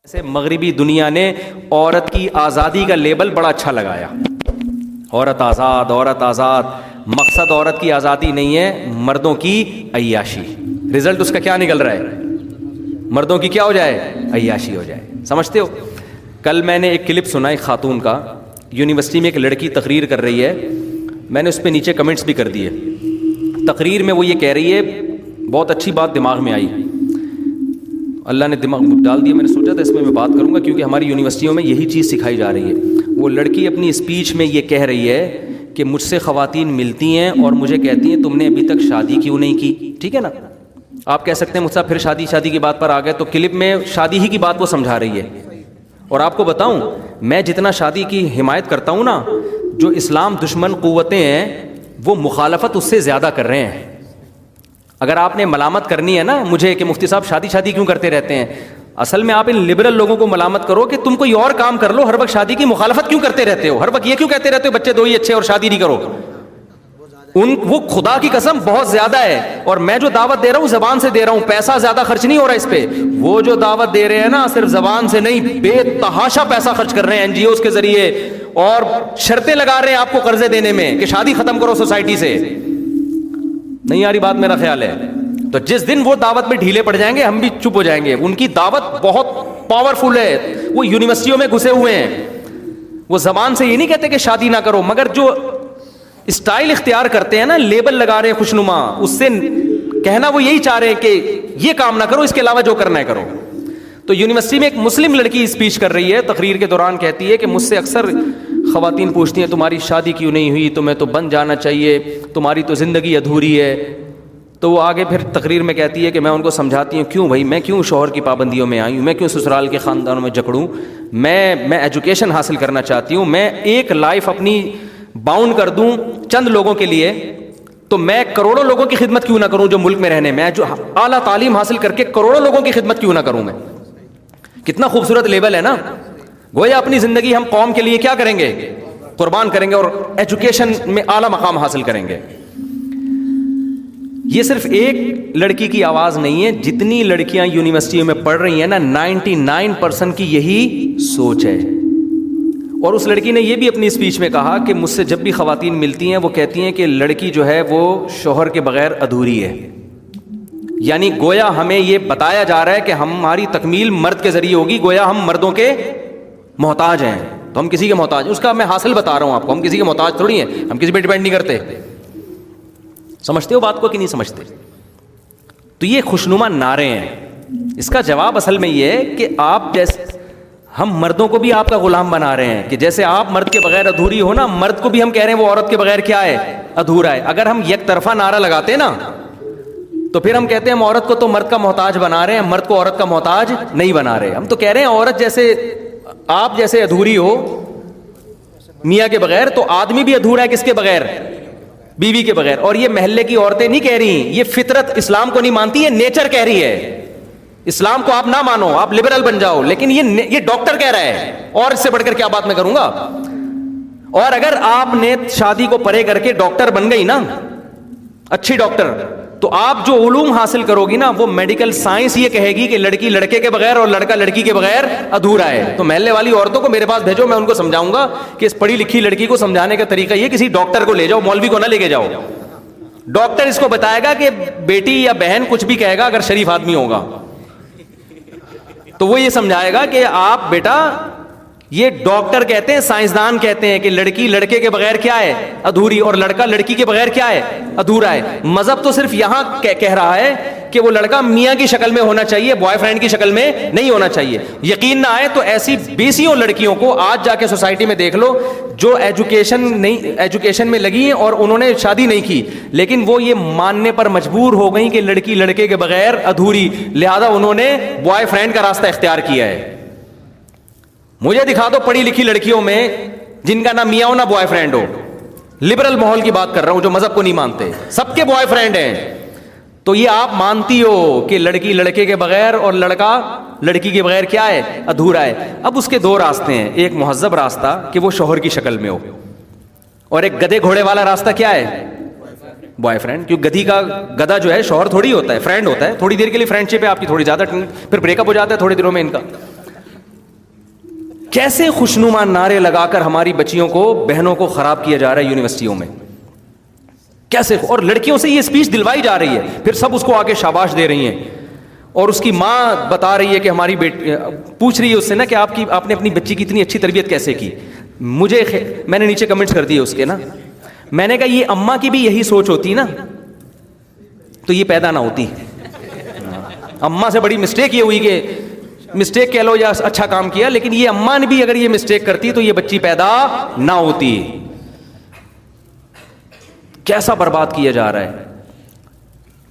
سے مغربی دنیا نے عورت کی آزادی کا لیبل بڑا اچھا لگایا. عورت آزاد، عورت آزاد. مقصد عورت کی آزادی نہیں ہے، مردوں کی عیاشی. رزلٹ اس کا کیا نکل رہا ہے؟ مردوں کی کیا ہو جائے؟ عیاشی ہو جائے. سمجھتے ہو؟ کل میں نے ایک کلپ سنا ایک خاتون کا، یونیورسٹی میں ایک لڑکی تقریر کر رہی ہے. میں نے اس پہ نیچے کمنٹس بھی کر دیے. تقریر میں وہ یہ کہہ رہی ہے، بہت اچھی بات دماغ میں آئی، اللہ نے دماغ میں ڈال دیا. میں نے سوچا تھا اس میں بات کروں گا کیونکہ ہماری یونیورسٹیوں میں یہی چیز سکھائی جا رہی ہے. وہ لڑکی اپنی اسپیچ میں یہ کہہ رہی ہے کہ مجھ سے خواتین ملتی ہیں اور مجھے کہتی ہیں تم نے ابھی تک شادی کیوں نہیں کی. ٹھیک ہے نا، آپ کہہ سکتے ہیں مجھ سے پھر شادی کی بات پر آ گئے، تو کلپ میں شادی ہی کی بات وہ سمجھا رہی ہے. اور آپ کو بتاؤں، میں جتنا شادی کی حمایت کرتا ہوں نا، جو اسلام دشمن قوتیں ہیں وہ مخالفت اس سے زیادہ کر رہے ہیں. اگر آپ نے ملامت کرنی ہے نا مجھے کہ مفتی صاحب شادی کیوں کرتے رہتے ہیں، اصل میں آپ ان لبرل لوگوں کو ملامت کرو کہ تم کوئی اور کام کر لو، ہر وقت شادی کی مخالفت کیوں کرتے رہتے ہو، ہر وقت یہ کیوں کہتے رہتے ہو بچے دو ہی اچھے اور شادی نہیں کرو. وہ خدا کی قسم بہت زیادہ ہے. اور میں جو دعوت دے رہا ہوں زبان سے دے رہا ہوں، پیسہ زیادہ خرچ نہیں ہو رہا اس پہ. وہ جو دعوت دے رہے ہیں نا صرف زبان سے نہیں، بے تحاشا پیسہ خرچ کر رہے ہیں NGOs کے ذریعے، اور شرطیں لگا رہے ہیں آپ کو قرضے دینے میں کہ شادی ختم کرو سوسائٹی سے. نہیں آ رہی بات؟ میرا خیال ہے تو جس دن وہ دعوت میں ڈھیلے پڑ جائیں گے ہم بھی چپ ہو جائیں گے. ان کی دعوت بہت پاورفل ہے، وہ یونیورسٹیوں میں گھسے ہوئے ہیں. وہ زبان سے یہ نہیں کہتے کہ شادی نہ کرو، مگر جو اسٹائل اختیار کرتے ہیں نا، لیبل لگا رہے ہیں خوشنما، اس سے کہنا وہ یہی چاہ رہے ہیں کہ یہ کام نہ کرو، اس کے علاوہ جو کرنا ہے کرو. تو یونیورسٹی میں ایک مسلم لڑکی اسپیچ کر رہی ہے، تقریر کے دوران کہتی ہے کہ مجھ سے اکثر خواتین پوچھتی ہیں تمہاری شادی کیوں نہیں ہوئی، تمہیں تو بن جانا چاہیے، تمہاری تو زندگی ادھوری ہے. تو وہ آگے پھر تقریر میں کہتی ہے کہ میں ان کو سمجھاتی ہوں کیوں بھائی، میں کیوں شوہر کی پابندیوں میں آئی ہوں، میں کیوں سسرال کے خاندانوں میں جکڑوں، میں ایجوکیشن حاصل کرنا چاہتی ہوں، میں ایک لائف اپنی باؤنڈ کر دوں چند لوگوں کے لیے، تو میں کروڑوں لوگوں کی خدمت کیوں نہ کروں جو ملک میں رہنے میں جو اعلیٰ تعلیم حاصل کر کے کروڑوں لوگوں کی خدمت کیوں نہ کروں میں. کتنا خوبصورت لیبل ہے نا. گویا اپنی زندگی ہم قوم کے لیے کیا کریں گے؟ قربان کریں گے، اور ایجوکیشن میں اعلیٰ مقام حاصل کریں گے. یہ صرف ایک لڑکی کی آواز نہیں ہے، جتنی لڑکیاں یونیورسٹیوں میں پڑھ رہی ہیں نا 99% کی یہی سوچ ہے. اور اس لڑکی نے یہ بھی اپنی اسپیچ میں کہا کہ مجھ سے جب بھی خواتین ملتی ہیں وہ کہتی ہیں کہ لڑکی جو ہے وہ شوہر کے بغیر ادھوری ہے. یعنی گویا ہمیں یہ بتایا جا رہا ہے کہ ہماری تکمیل مرد کے ذریعے ہوگی، گویا ہم مردوں کے محتاج ہیں. تو ہم کسی کے محتاج، اس کا میں حاصل بتا رہا ہوں آپ کو، ہم کسی کے محتاج تھوڑی ہیں، ہم کسی پہ ڈیپینڈ نہیں کرتے. سمجھتے ہو بات کو کہ نہیں سمجھتے؟ تو یہ خوشنما نعرے ہیں. اس کا جواب اصل میں یہ ہے کہ آپ جیسے ہم مردوں کو بھی آپ کا غلام بنا رہے ہیں کہ جیسے آپ مرد کے بغیر ادھوری ہو نا، مرد کو بھی ہم کہہ رہے ہیں وہ عورت کے بغیر کیا ہے؟ ادھورا ہے. اگر ہم یک طرفہ نعرہ لگاتے ہیں نا تو پھر ہم کہتے ہیں ہم عورت کو تو مرد کا محتاج بنا رہے ہیں، مرد کو عورت کا محتاج نہیں بنا رہے. ہم تو کہہ رہے ہیں عورت جیسے آپ جیسے ادھوری ہو میاں کے بغیر، تو آدمی بھی ادھورا ہے کس کے بغیر؟ بیوی کے بغیر. اور یہ محلے کی عورتیں نہیں کہہ رہی، یہ فطرت اسلام کو نہیں مانتی، یہ نیچر کہہ رہی ہے. اسلام کو آپ نہ مانو، آپ لبرل بن جاؤ، لیکن یہ ڈاکٹر کہہ رہا ہے، اور اس سے بڑھ کر کیا بات میں کروں گا. اور اگر آپ نے شادی کو پرے کر کے ڈاکٹر بن گئی نا، اچھی ڈاکٹر، تو آپ جو علوم حاصل کرو گی نا وہ میڈیکل سائنس یہ کہے گی کہ لڑکی لڑکے کے بغیر اور لڑکا لڑکی کے بغیر ادھورا ہے. تو محلے والی عورتوں کو میرے پاس بھیجو، میں ان کو سمجھاؤں گا کہ اس پڑھی لکھی لڑکی کو سمجھانے کا طریقہ یہ، کسی ڈاکٹر کو لے جاؤ، مولوی کو نہ لے کے جاؤ. ڈاکٹر اس کو بتائے گا کہ بیٹی یا بہن کچھ بھی کہے گا اگر شریف آدمی ہوگا تو وہ یہ سمجھائے گا کہ آپ بیٹا، یہ ڈاکٹر کہتے ہیں، سائنسدان کہتے ہیں کہ لڑکی لڑکے کے بغیر کیا ہے؟ ادھوری، اور لڑکا لڑکی کے بغیر کیا ہے؟ ادھورا ہے. مذہب تو صرف یہاں کہہ رہا ہے کہ وہ لڑکا میاں کی شکل میں ہونا چاہیے، بوائے فرینڈ کی شکل میں نہیں ہونا چاہیے. یقین نہ آئے تو ایسی بیسیوں لڑکیوں کو آج جا کے سوسائٹی میں دیکھ لو جو ایجوکیشن میں لگی ہیں اور انہوں نے شادی نہیں کی، لیکن وہ یہ ماننے پر مجبور ہو گئیں کہ لڑکی لڑکے کے بغیر ادھوری، لہذا انہوں نے بوائے فرینڈ کا راستہ اختیار کیا ہے. مجھے دکھا دو پڑھی لکھی لڑکیوں میں جن کا نہ میاں ہو نہ بوائے فرینڈ ہو. لبرل ماحول کی بات کر رہا ہوں جو مذہب کو نہیں مانتے، سب کے بوائے فرینڈ ہیں. تو یہ آپ مانتی ہو کہ لڑکی لڑکے کے بغیر اور لڑکا لڑکی کے بغیر کیا ہے؟ ادھورا ہے. اب اس کے دو راستے ہیں، ایک مہذب راستہ کہ وہ شوہر کی شکل میں ہو، اور ایک گدھے گھوڑے والا راستہ کیا ہے؟ Boy friend. کیوں گدھا جو ہے شوہر تھوڑی ہوتا ہے، فرینڈ ہوتا ہے. تھوڑی دیر کے لیے فرینڈ شپ ہے آپ کی، تھوڑی زیادہ، پھر بریک اپ ہو جاتا ہے تھوڑی دنوں میں ان کا. کیسے خوشنما نعرے لگا کر ہماری بچیوں کو, بہنوں کو خراب کیا جا رہا ہے یونیورسٹیوں میں, کیسے, اور لڑکیوں سے یہ اسپیچ دلوائی جا رہی ہے, پھر سب اس کو آگے شاباش دے رہی ہیں, اور اس کی ماں بتا رہی ہے کہ ہماری بیٹی, پوچھ رہی ہے اس سے نا کہ آپ نے اپنی بچی کی اتنی اچھی تربیت کیسے کی. میں نے نیچے کمنٹس کر دیے اس کے نا, میں نے کہا یہ اماں کی بھی یہی سوچ ہوتی نا تو یہ پیدا نہ ہوتی. اماں سے بڑی مسٹیک یہ ہوئی کہ مسٹیک کہہ لو یا اچھا کام کیا, لیکن یہ اماں نے بھی اگر یہ مسٹیک کرتی تو یہ بچی پیدا نہ ہوتی. کیسا برباد کیا جا رہا ہے.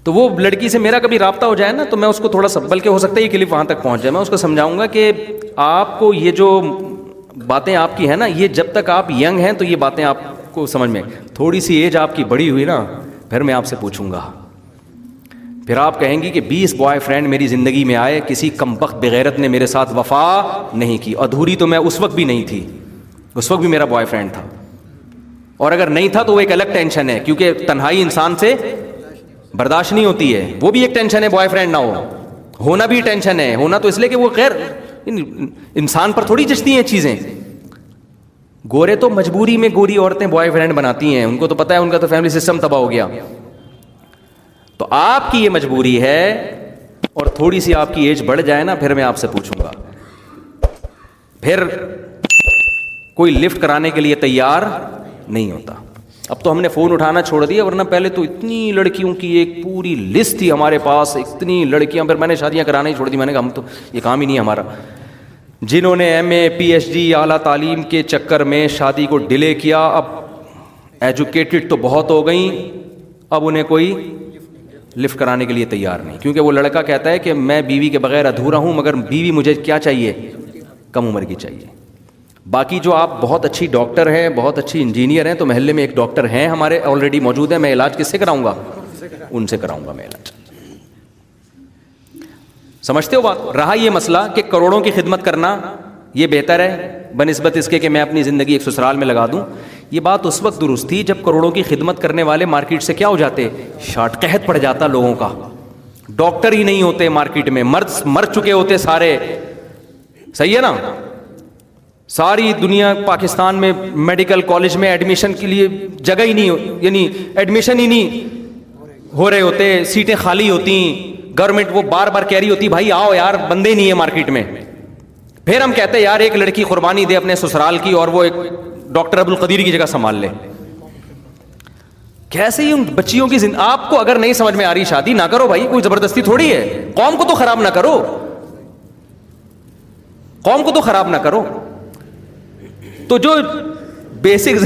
تو وہ لڑکی سے میرا کبھی رابطہ ہو جائے نا تو میں اس کو تھوڑا سا, بلکہ ہو سکتا ہے یہ کلپ وہاں تک پہنچ جائے, میں اس کو سمجھاؤں گا کہ آپ کو یہ جو باتیں آپ کی ہیں نا, یہ جب تک آپ ینگ ہیں تو یہ باتیں آپ کو سمجھ میں, تھوڑی سی ایج آپ کی بڑی ہوئی نا پھر میں آپ سے پوچھوں گا, پھر آپ کہیں گی کہ 20 بوائے فرینڈ میری زندگی میں آئے, کسی کمبخت بغیرت نے میرے ساتھ وفا نہیں کی. ادھوری تو میں اس وقت بھی نہیں تھی, اس وقت بھی میرا بوائے فرینڈ تھا, اور اگر نہیں تھا تو وہ ایک الگ ٹینشن ہے, کیونکہ تنہائی انسان سے برداشت نہیں ہوتی ہے, وہ بھی ایک ٹینشن ہے. بوائے فرینڈ نہ ہونا بھی ٹینشن ہے, ہونا تو اس لیے کہ وہ خیر انسان پر تھوڑی جچتی ہیں چیزیں. گورے تو مجبوری میں گوری عورتیں بوائے فرینڈ بناتی ہیں, ان کو تو پتہ ہے ان کا تو فیملی سسٹم تباہ ہو گیا. تو آپ کی یہ مجبوری ہے, اور تھوڑی سی آپ کی ایج بڑھ جائے نا پھر میں آپ سے پوچھوں گا, پھر کوئی لفٹ کرانے کے لیے تیار نہیں ہوتا. اب تو ہم نے فون اٹھانا چھوڑ دیا, ورنہ پہلے تو اتنی لڑکیوں کی ایک پوری لسٹ تھی ہمارے پاس, اتنی لڑکیاں. پھر میں نے شادیاں کرانا ہی چھوڑ دی, میں نے کہا ہم تو یہ کام ہی نہیں ہے ہمارا. جنہوں نے ایم اے پی ایچ ڈی اعلیٰ تعلیم کے چکر میں شادی کو ڈیلے کیا, اب ایجوکیٹڈ تو بہت ہو گئیں, اب انہیں کوئی لفٹ کرانے کے لیے تیار نہیں, کیونکہ وہ لڑکا کہتا ہے کہ میں بیوی کے بغیر ادھورا ہوں, مگر بیوی مجھے کیا چاہیے, کم عمر کی چاہیے. باقی جو آپ بہت اچھی ڈاکٹر ہیں, بہت اچھی انجینئر ہیں, تو محلے میں ایک ڈاکٹر ہیں ہمارے آلریڈی موجود ہیں, میں علاج کس سے کراؤں گا, ان سے کراؤں گا میں علاج. سمجھتے ہو بات. رہا یہ مسئلہ کہ کروڑوں کی خدمت کرنا یہ بہتر ہے بنسبت اس کے کہ میں اپنی زندگی ایک سسرال میں لگا دوں, یہ بات اس وقت درست تھی جب کروڑوں کی خدمت کرنے والے مارکیٹ سے کیا ہو جاتے, شارٹ قحط پڑ جاتا لوگوں کا, ڈاکٹر ہی نہیں ہوتے مارکیٹ میں, مر چکے ہوتے سارے. صحیح ہے نا, ساری دنیا پاکستان میں میڈیکل کالج میں ایڈمیشن کے لیے جگہ ہی نہیں, یعنی ایڈمیشن ہی نہیں ہو رہے ہوتے, سیٹیں خالی ہوتی, گورنمنٹ وہ بار بار کہہ رہی ہوتی بھائی آؤ یار, بندے نہیں ہیں مارکیٹ میں. پھر ہم کہتے ہیں یار ایک لڑکی قربانی دے اپنے سسرال کی, اور وہ ایک ڈاکٹر عبد القدیر کی جگہ سنبھال لے. کیسے ہی ان بچیوں کی آپ کو اگر نہیں سمجھ میں آ رہی شادی نہ کرو بھائی, کوئی زبردستی تھوڑی ہے. قوم کو تو خراب نہ کرو, قوم کو تو خراب نہ کرو. تو جو بیسک,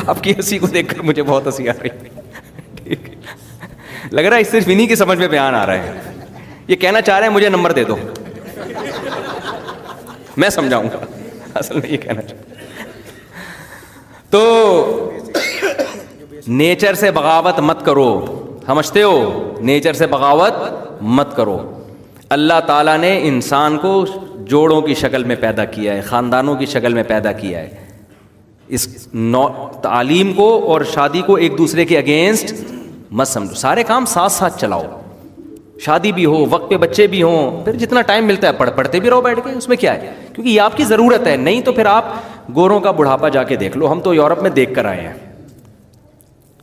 آپ کی ہنسی کو دیکھ کر مجھے بہت ہنسی آ رہی ہے, لگ رہا ہے صرف انہی کی سمجھ میں بیان آ رہا ہے. یہ کہنا چاہ رہے ہیں مجھے نمبر دے دو, میں سمجھاؤں گا, اصل میں یہ کہنا چاہتا. تو نیچر سے بغاوت مت کرو, سمجھتے ہو, نیچر سے بغاوت مت کرو. اللہ تعالیٰ نے انسان کو جوڑوں کی شکل میں پیدا کیا ہے, خاندانوں کی شکل میں پیدا کیا ہے. اس تعلیم کو اور شادی کو ایک دوسرے کے اگینسٹ مت سمجھو, سارے کام ساتھ ساتھ چلاؤ. شادی بھی ہو, وقت پہ بچے بھی ہوں, پھر جتنا ٹائم ملتا ہے پڑھتے بھی رہو بیٹھ کے, اس میں کیا ہے, کیونکہ یہ آپ کی ضرورت ہے. نہیں تو پھر آپ گوروں کا بڑھاپا جا کے دیکھ لو. ہم تو یورپ میں دیکھ کر آئے ہیں,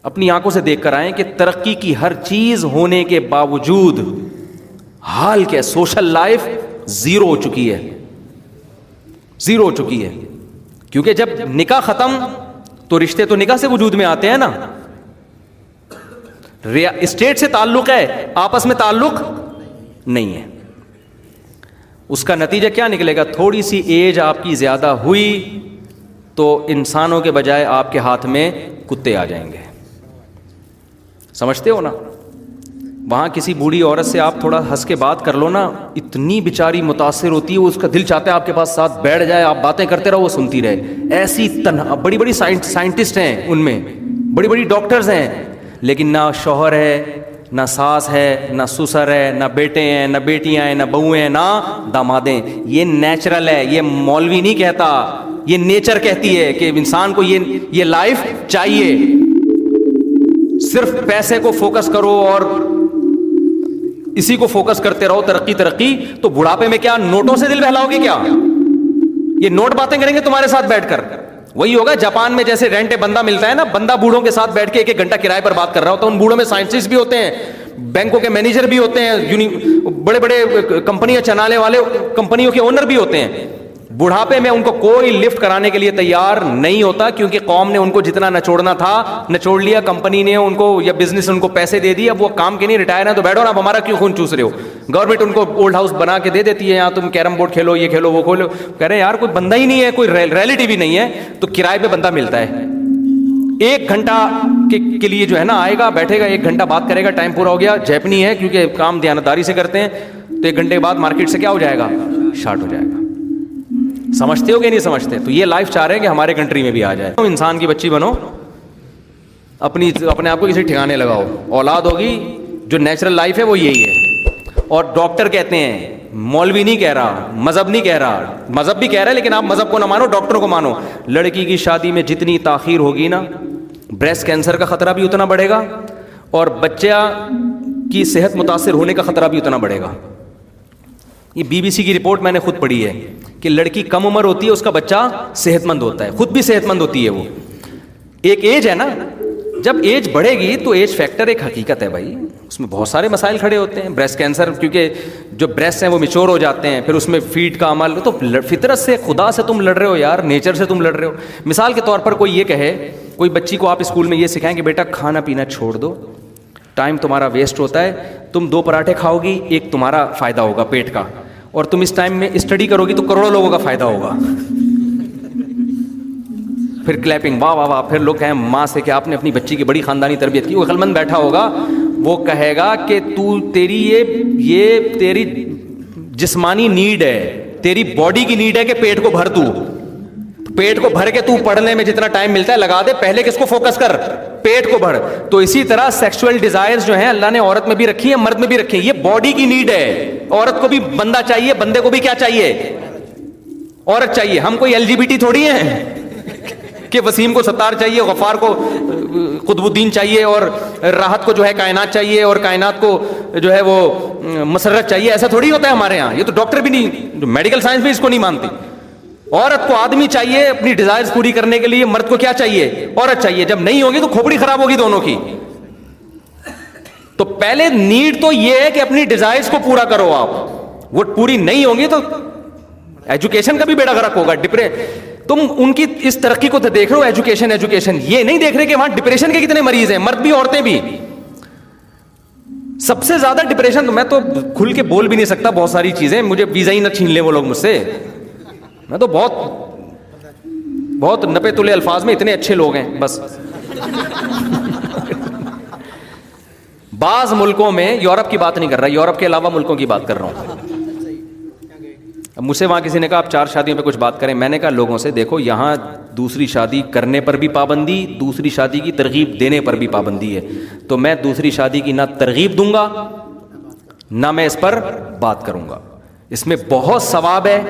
اپنی آنکھوں سے دیکھ کر آئے ہیں کہ ترقی کی ہر چیز ہونے کے باوجود حال کیا, سوشل لائف زیرو ہو چکی ہے, زیرو ہو چکی ہے. کیونکہ جب نکاح ختم تو رشتے تو نکاح سے وجود میں آتے ہیں نا. اسٹیٹ سے تعلق ہے, آپس میں تعلق نہیں ہے. اس کا نتیجہ کیا نکلے گا, تھوڑی سی ایج آپ کی زیادہ ہوئی تو انسانوں کے بجائے آپ کے ہاتھ میں کتے آ جائیں گے. سمجھتے ہو نا. وہاں کسی بوڑھی عورت سے آپ تھوڑا ہنس کے بات کر لو نا, اتنی بیچاری متاثر ہوتی ہے, اس کا دل چاہتا ہے آپ کے پاس ساتھ بیٹھ جائے, آپ باتیں کرتے رہو, وہ سنتی رہے. ایسی تنہا, بڑی بڑی سائنٹسٹ ہیں, ان میں بڑی بڑی ڈاکٹرز ہیں, لیکن نہ شوہر ہے, نہ ساس ہے, نہ سسر ہے, نہ بیٹے ہیں, نہ بیٹیاں ہیں, نہ بہویں ہیں, نہ دامادیں. یہ نیچرل ہے, یہ مولوی نہیں کہتا, یہ نیچر کہتی ہے کہ انسان کو یہ لائف چاہیے. صرف پیسے کو فوکس کرو اور اسی کو فوکس کرتے رہو, ترقی, تو بڑھاپے میں کیا نوٹوں سے دل بہلاؤ گے کیا, یہ نوٹ باتیں کریں گے تمہارے ساتھ بیٹھ کر. وہی ہوگا جاپان میں جیسے رینٹ بندہ ملتا ہے نا, بندہ بوڑھوں کے ساتھ بیٹھ کے 1 گھنٹہ کرائے پر بات کر رہا ہوتا ہے. ان بوڑھوں میں سائنٹسٹ بھی ہوتے ہیں, بینکوں کے مینیجر بھی ہوتے ہیں, بڑے بڑے کمپنیاں چلانے والے کمپنیوں کے اونر بھی ہوتے ہیں. بڑھاپے میں ان کو کوئی لفٹ کرانے کے لیے تیار نہیں ہوتا, کیونکہ قوم نے ان کو جتنا نچوڑنا تھا نچوڑ لیا, کمپنی نے ان کو یا بزنس نے ان کو پیسے دے دیے, اب وہ کام کے نہیں, ریٹائر ہیں تو بیٹھو نا, اب ہمارا کیوں خون چوس رہے ہو. گورنمنٹ ان کو اولڈ ہاؤس بنا کے دے دیتی ہے, یہاں تم کیرم بورڈ کھیلو, یہ کھیلو, وہ کھولو. کہہ رہے ہیں یار کوئی بندہ ہی نہیں ہے, کوئی ریلیٹیو ہی نہیں ہے, تو کرائے پہ بندہ ملتا ہے. 1 گھنٹہ کے لیے جو ہے نا آئے گا, بیٹھے گا, 1 گھنٹہ بات کرے گا, ٹائم پورا ہو گیا. جیپنی ہے کیونکہ کام دیانتداری سے کرتے ہیں, تو 1 گھنٹے کے بعد مارکیٹ سے کیا ہو جائے گا, شارٹ ہو جائے گا. سمجھتے ہو کہ نہیں سمجھتے؟ تو یہ لائف چاہ رہے ہیں کہ ہمارے کنٹری میں بھی آ جائے. انسان کی بچی بنو, اپنے آپ کو کسی ٹھکانے لگاؤ, اولاد ہوگی, جو نیچرل لائف ہے وہ یہی ہے. اور ڈاکٹر کہتے ہیں, مولوی نہیں کہہ رہا, مذہب نہیں کہہ رہا, مذہب بھی کہہ رہا ہے لیکن آپ مذہب کو نہ مانو, ڈاکٹروں کو مانو. لڑکی کی شادی میں جتنی تاخیر ہوگی نا, بریسٹ کینسر کا خطرہ بھی اتنا بڑھے گا, اور بچہ کی صحت متاثر ہونے کا خطرہ بھی اتنا بڑھے گا. یہ BBC کی رپورٹ میں نے خود پڑھی ہے کہ لڑکی کم عمر ہوتی ہے, اس کا بچہ صحت مند ہوتا ہے, خود بھی صحت مند ہوتی ہے. وہ ایک ایج ہے نا, جب ایج بڑھے گی تو ایج فیکٹر ایک حقیقت ہے بھائی, اس میں بہت سارے مسائل کھڑے ہوتے ہیں. بریسٹ کینسر, کیونکہ جو بریسٹ ہیں وہ میچور ہو جاتے ہیں, پھر اس میں فیڈ کا عمل, تو فطرت سے, خدا سے تم لڑ رہے ہو یار, نیچر سے تم لڑ رہے ہو. مثال کے طور پر کوئی یہ کہے, کوئی بچی کو آپ اسکول میں یہ سکھائیں کہ بیٹا کھانا پینا چھوڑ دو, ٹائم تمہارا ویسٹ ہوتا ہے, تم 2 پراٹھے کھاؤ گی, ایک تمہارا فائدہ ہوگا پیٹ کا, اور تم اس ٹائم میں اسٹڈی کرو گی تو کروڑوں لوگوں کا فائدہ ہوگا. پھر کلیپنگ, واہ واہ واہ. پھر لوگ کہیں ماں سے کہ آپ نے اپنی بچی کی بڑی خاندانی تربیت کی. وہ عقل مند بیٹھا ہوگا, وہ کہے گا کہ تیری یہ تیری جسمانی نیڈ ہے, تیری باڈی کی نیڈ ہے کہ پیٹ کو بھر, تو پیٹ کو بھر کے تو پڑھنے میں جتنا ٹائم ملتا ہے لگا دے, پہلے کس کو فوکس کر, پیٹ کو بھر. تو اسی طرح سیکسول ڈیزائرز جو ہیں اللہ نے عورت میں بھی رکھی ہیں, مرد میں بھی رکھی ہیں. یہ باڈی کی نیڈ ہے. عورت کو بھی بندہ چاہیے, بندے کو بھی کیا چاہیے, عورت چاہیے. ہم کوئی LGBT تھوڑی ہیں کہ وسیم کو ستار چاہیے, غفار کو قطب الدین چاہیے, اور راحت کو جو ہے کائنات چاہیے, اور کائنات کو جو ہے وہ مسرت چاہیے. ایسا تھوڑی ہوتا ہے ہمارے ہاں. یہ تو ڈاکٹر بھی نہیں, میڈیکل سائنس بھی اس کو نہیں مانتی. عورت کو آدمی چاہیے اپنی ڈیزائرز پوری کرنے کے لیے, مرد کو کیا چاہیے, عورت چاہیے. جب نہیں ہوگی تو کھوپڑی خراب ہوگی دونوں کی. تو پہلے نیڈ تو یہ ہے کہ اپنی ڈیزائرز کو پورا کرو آپ, وہ پوری نہیں ہوگی تو ایجوکیشن کا بھی بیڑا غرق ہوگا. تم ان کی اس ترقی کو تو دیکھ رہے ہو, ایجوکیشن, یہ نہیں دیکھ رہے کہ وہاں ڈپریشن کے کتنے مریض ہیں, مرد بھی عورتیں بھی. سب سے زیادہ ڈپریشن, تو میں تو کھل کے بول بھی نہیں سکتا بہت ساری چیزیں, مجھے ویزا ہی نہ چھین لیں وہ لوگ مجھ سے. میں تو بہت نپے تلے الفاظ میں اتنے اچھے لوگ ہیں بس. بعض ملکوں میں, یورپ کی بات نہیں کر رہا, یورپ کے علاوہ ملکوں کی بات کر رہا ہوں. اب مجھ سے وہاں کسی نے کہا آپ 4 شادیوں پہ کچھ بات کریں. میں نے کہا لوگوں سے دیکھو, یہاں دوسری شادی کرنے پر بھی پابندی, دوسری شادی کی ترغیب دینے پر بھی پابندی ہے. تو میں دوسری شادی کی نہ ترغیب دوں گا نہ میں اس پر بات کروں گا. اس میں بہت ثواب ہے,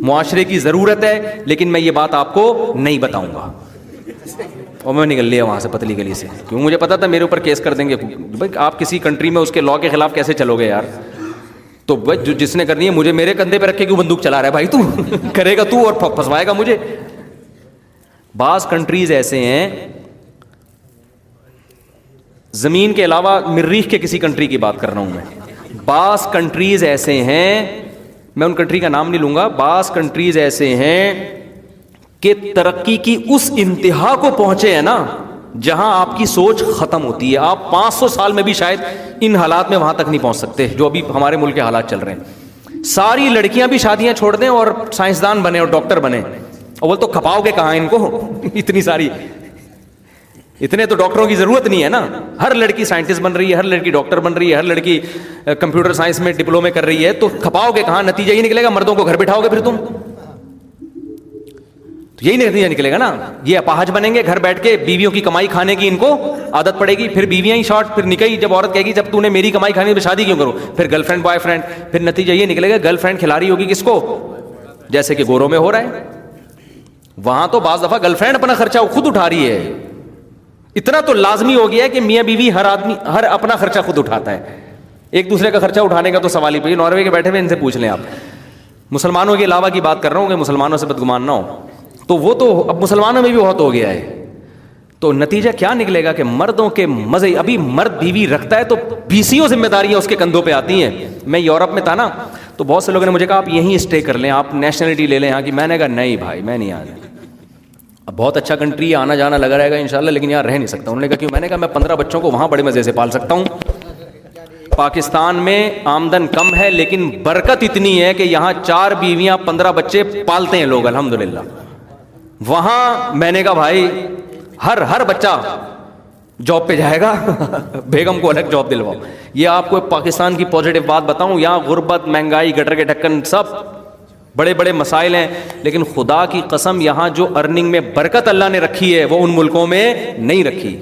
معاشرے کی ضرورت ہے, لیکن میں یہ بات آپ کو نہیں بتاؤں گا. اور میں نکل لیا وہاں سے پتلی گلی سے, کیوں مجھے پتا تھا میرے اوپر کیس کر دیں گے. بھائی آپ کسی کنٹری میں اس کے لاء کے خلاف کیسے چلو گے یار. تو بھائی جس نے کرنی ہے مجھے میرے کندھے پہ رکھ کے کیوں بندوق چلا رہا ہے بھائی, تو کرے گا تو اور پھنسوائے گا مجھے. بعض کنٹریز ایسے ہیں, زمین کے علاوہ مریخ کے کسی کنٹری کی بات کر رہا ہوں میں, بعض کنٹریز ایسے ہیں, میں ان کنٹری کا نام نہیں لوں گا, بعض کنٹریز ایسے ہیں کہ ترقی کی اس انتہا کو پہنچے ہیں نا جہاں آپ کی سوچ ختم ہوتی ہے. آپ 500 سال میں بھی شاید ان حالات میں وہاں تک نہیں پہنچ سکتے جو ابھی ہمارے ملک کے حالات چل رہے ہیں. ساری لڑکیاں بھی شادیاں چھوڑ دیں اور سائنسدان بنے اور ڈاکٹر بنے, اور وہ تو کھپاؤ گے کہاں ان کو, اتنی ساری, اتنے تو ڈاکٹروں کی ضرورت نہیں ہے نا. ہر لڑکی سائنٹسٹ بن رہی ہے, ہر لڑکی ڈاکٹر بن رہی ہے, ہر لڑکی کمپیوٹر سائنس میں ڈپلومے کر رہی ہے, تو کھپاؤ گے کہاں؟ نتیجہ یہ نکلے گا مردوں کو گھر بٹھاؤ گے پھر تم, یہی نتیجہ نکلے گا نا. یہ اپاہج بنیں گے, گھر بیٹھ کے بیویوں کی کمائی کھانے کی ان کو عادت پڑے گی, پھر بیویاں ہی شارٹ, پھر نکاح. جب عورت کہے گی جب تو نے میری کمائی کھانی تو شادی کیوں کروں, پھر گرل فرینڈ بوائے فرینڈ, پھر نتیجہ یہ نکلے گا گرل فرینڈ کھلا رہی ہوگی کس کو, جیسے کہ گوروں میں ہو رہا ہے. وہاں تو بعض دفعہ گرل فرینڈ اپنا خرچہ خود اٹھا رہی ہے. اتنا تو لازمی ہو گیا ہے کہ میاں بیوی ہر آدمی ہر اپنا خرچہ خود اٹھاتا ہے, ایک دوسرے کا خرچہ اٹھانے کا تو سوال ہی پہ. ناروے کے بیٹھے ہوئے ان سے پوچھ لیں آپ, مسلمانوں کے علاوہ کی بات کر رہا ہوں کہ مسلمانوں سے بدگمان نہ ہو. تو وہ تو اب مسلمانوں میں بھی بہت ہو گیا ہے. تو نتیجہ کیا نکلے گا کہ مردوں کے مزے, ابھی مرد بیوی رکھتا ہے تو 20 ذمہ داریاں اس کے کندھوں پہ آتی ہیں. میں یورپ میں تھا نا, تو بہت سے لوگوں نے مجھے کہا آپ یہیں اسٹے کر لیں, آپ نیشنلٹی لے لیں یہاں کی. میں نے کہا نہیں بھائی میں نہیں آ رہا. اب بہت اچھا کنٹری ہے, آنا جانا لگا رہے گا انشاءاللہ, لیکن یہاں رہ نہیں سکتا. انہوں نے کہا کیوں؟ میں نے کہا میں 15 بچوں کو وہاں بڑے مزے سے پال سکتا ہوں. پاکستان میں آمدن کم ہے لیکن برکت اتنی ہے کہ یہاں 4 بیویاں 15 بچے پالتے ہیں لوگ الحمدللہ. وہاں میں نے کہا بھائی ہر بچہ جاب پہ جائے گا, بیگم کو الگ جاب دلواؤ. یہ آپ کو پاکستان کی پازیٹیو بات بتاؤں, یہاں غربت, مہنگائی, گٹر کے ڈھکن, سب بڑے بڑے مسائل ہیں, لیکن خدا کی قسم یہاں جو ارننگ میں برکت اللہ نے رکھی ہے وہ ان ملکوں میں نہیں رکھی.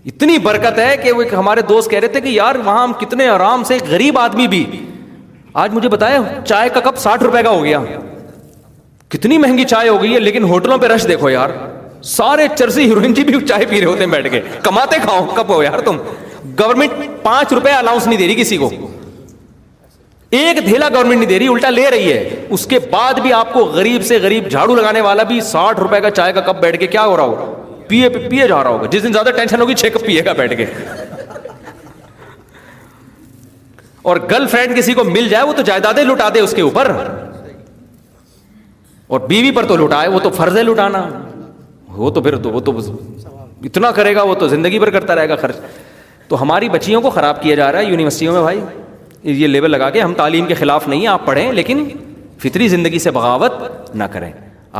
اتنی برکت ہے کہ وہ ہمارے دوست کہہ رہے تھے کہ یار وہاں ہم کتنے آرام سے, غریب آدمی بھی آج مجھے بتایا چائے کا کپ 60 روپے کا ہو گیا. کتنی مہنگی چائے ہو گئی ہے, لیکن ہوٹلوں پہ رش دیکھو یار, سارے چرسی ہیروئن جی بھی چائے پی رہے ہوتے ہیں بیٹھ کے. کماتے کھاؤ کب ہو یار تم. گورنمنٹ 5 روپے الاؤنس نہیں دے رہی کسی کو, ایک دھیلا گورنمنٹ نہیں دے رہی, الٹا لے رہی ہے. اس کے بعد بھی آپ کو غریب سے غریب جھاڑو لگانے والا بھی 60 روپے کا چائے کا کپ بیٹھ کے کیا ہو رہا ہوگا, پیے جا رہا ہوگا. جس دن زیادہ ٹینشن ہوگی 6 کپ پیے گا بیٹھ کے. اور گرل فرینڈ کسی کو مل جائے وہ تو جائیدادیں لٹا دے اس کے اوپر, اور بیوی پر تو لٹائے, وہ تو فرض ہے لٹانا. وہ تو پھر وہ تو اتنا کرے گا, وہ تو زندگی بھر کرتا رہے گا خرچ. تو ہماری بچیوں کو خراب کیا جا رہا ہے یونیورسٹیوں میں. بھائی یہ لیبل لگا کے, ہم تعلیم کے خلاف نہیں ہیں, آپ پڑھیں لیکن فطری زندگی سے بغاوت نہ کریں.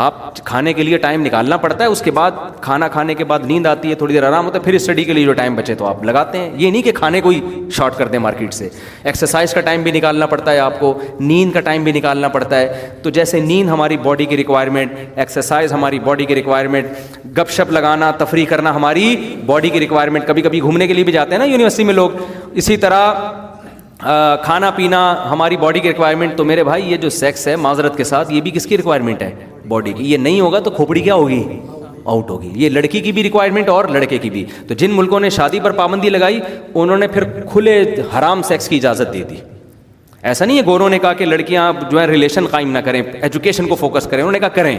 آپ کھانے کے لیے ٹائم نکالنا پڑتا ہے, اس کے بعد کھانا کھانے کے بعد نیند آتی ہے, تھوڑی دیر آرام ہوتا ہے, پھر اسٹڈی کے لیے جو ٹائم بچے تو آپ لگاتے ہیں. یہ نہیں کہ کھانے کو ہی شارٹ کر دیں مارکیٹ سے. ایکسرسائز کا ٹائم بھی نکالنا پڑتا ہے آپ کو, نیند کا ٹائم بھی نکالنا پڑتا ہے. تو جیسے نیند ہماری باڈی کی ریکوائرمنٹ, ایکسرسائز ہماری باڈی کی ریکوائرمنٹ, گپ شپ لگانا, تفریح کرنا ہماری باڈی کی ریکوائرمنٹ. کبھی کبھی گھومنے کے لیے بھی جاتے ہیں نا یونیورسٹی میں لوگ. اسی طرح کھانا پینا ہماری باڈی کی ریکوائرمنٹ. تو میرے بھائی یہ جو سیکس ہے معذرت کے ساتھ, یہ بھی کس کی ریکوائرمنٹ ہے؟ باڈی کی. یہ نہیں ہوگا تو کھوپڑی کیا ہوگی؟ آؤٹ ہوگی. یہ لڑکی کی بھی ریکوائرمنٹ اور لڑکے کی بھی. تو جن ملکوں نے شادی پر پابندی لگائی انہوں نے پھر کھلے حرام سیکس کی اجازت دے دی. ایسا نہیں ہے گوروں نے کہا کہ لڑکیاں جو ہے ریلیشن قائم نہ کریں, ایجوکیشن کو فوکس کریں. انہوں نے کہا کریں,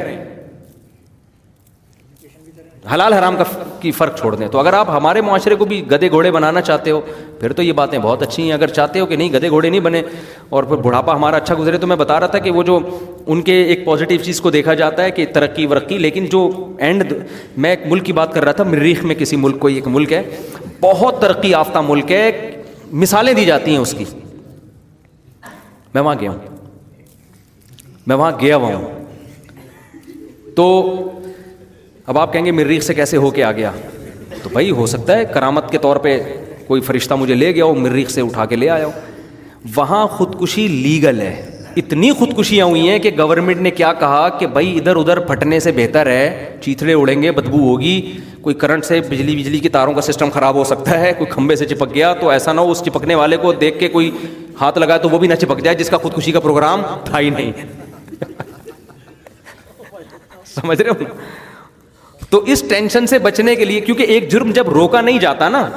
حلال حرام کی فرق چھوڑ دیں. تو اگر آپ ہمارے معاشرے کو بھی گدے گھوڑے بنانا چاہتے ہو پھر تو یہ باتیں بہت اچھی ہیں. اگر چاہتے ہو کہ نہیں گدے گھوڑے نہیں بنے اور پھر بڑھاپا ہمارا اچھا گزرے, تو میں بتا رہا تھا کہ وہ جو ان کے ایک پازیٹیو چیز کو دیکھا جاتا ہے کہ ترقی ورقی, لیکن جو اینڈ, میں ایک ملک کی بات کر رہا تھا, مریخ میں کسی ملک, کوئی ایک ملک ہے بہت ترقی یافتہ ملک ہے, مثالیں دی جاتی ہیں اس کی. میں وہاں گیا ہوں. تو اب آپ کہیں گے مریخ سے کیسے ہو کے آ گیا؟ تو بھائی ہو سکتا ہے کرامت کے طور پہ کوئی فرشتہ مجھے لے گیا ہو, مریخ سے اٹھا کے لے آیا ہو. وہاں خودکشی لیگل ہے. اتنی خودکشیاں ہوئی ہیں کہ گورنمنٹ نے کیا کہا کہ بھائی ادھر ادھر پھٹنے سے بہتر ہے, چیتھڑے اڑیں گے, بدبو ہوگی, کوئی کرنٹ سے بجلی کی تاروں کا سسٹم خراب ہو سکتا ہے, کوئی کھمبے سے چپک گیا تو ایسا نہ ہو اس چپکنے والے کو دیکھ کے کوئی ہاتھ لگائے تو وہ بھی نہ چپک جائے جس کا خودکشی کا پروگرام تھا ہی نہیں. سمجھ رہے ہو؟ تو اس ٹینشن سے بچنے کے لیے, کیونکہ ایک جرم جب روکا نہیں جاتا نا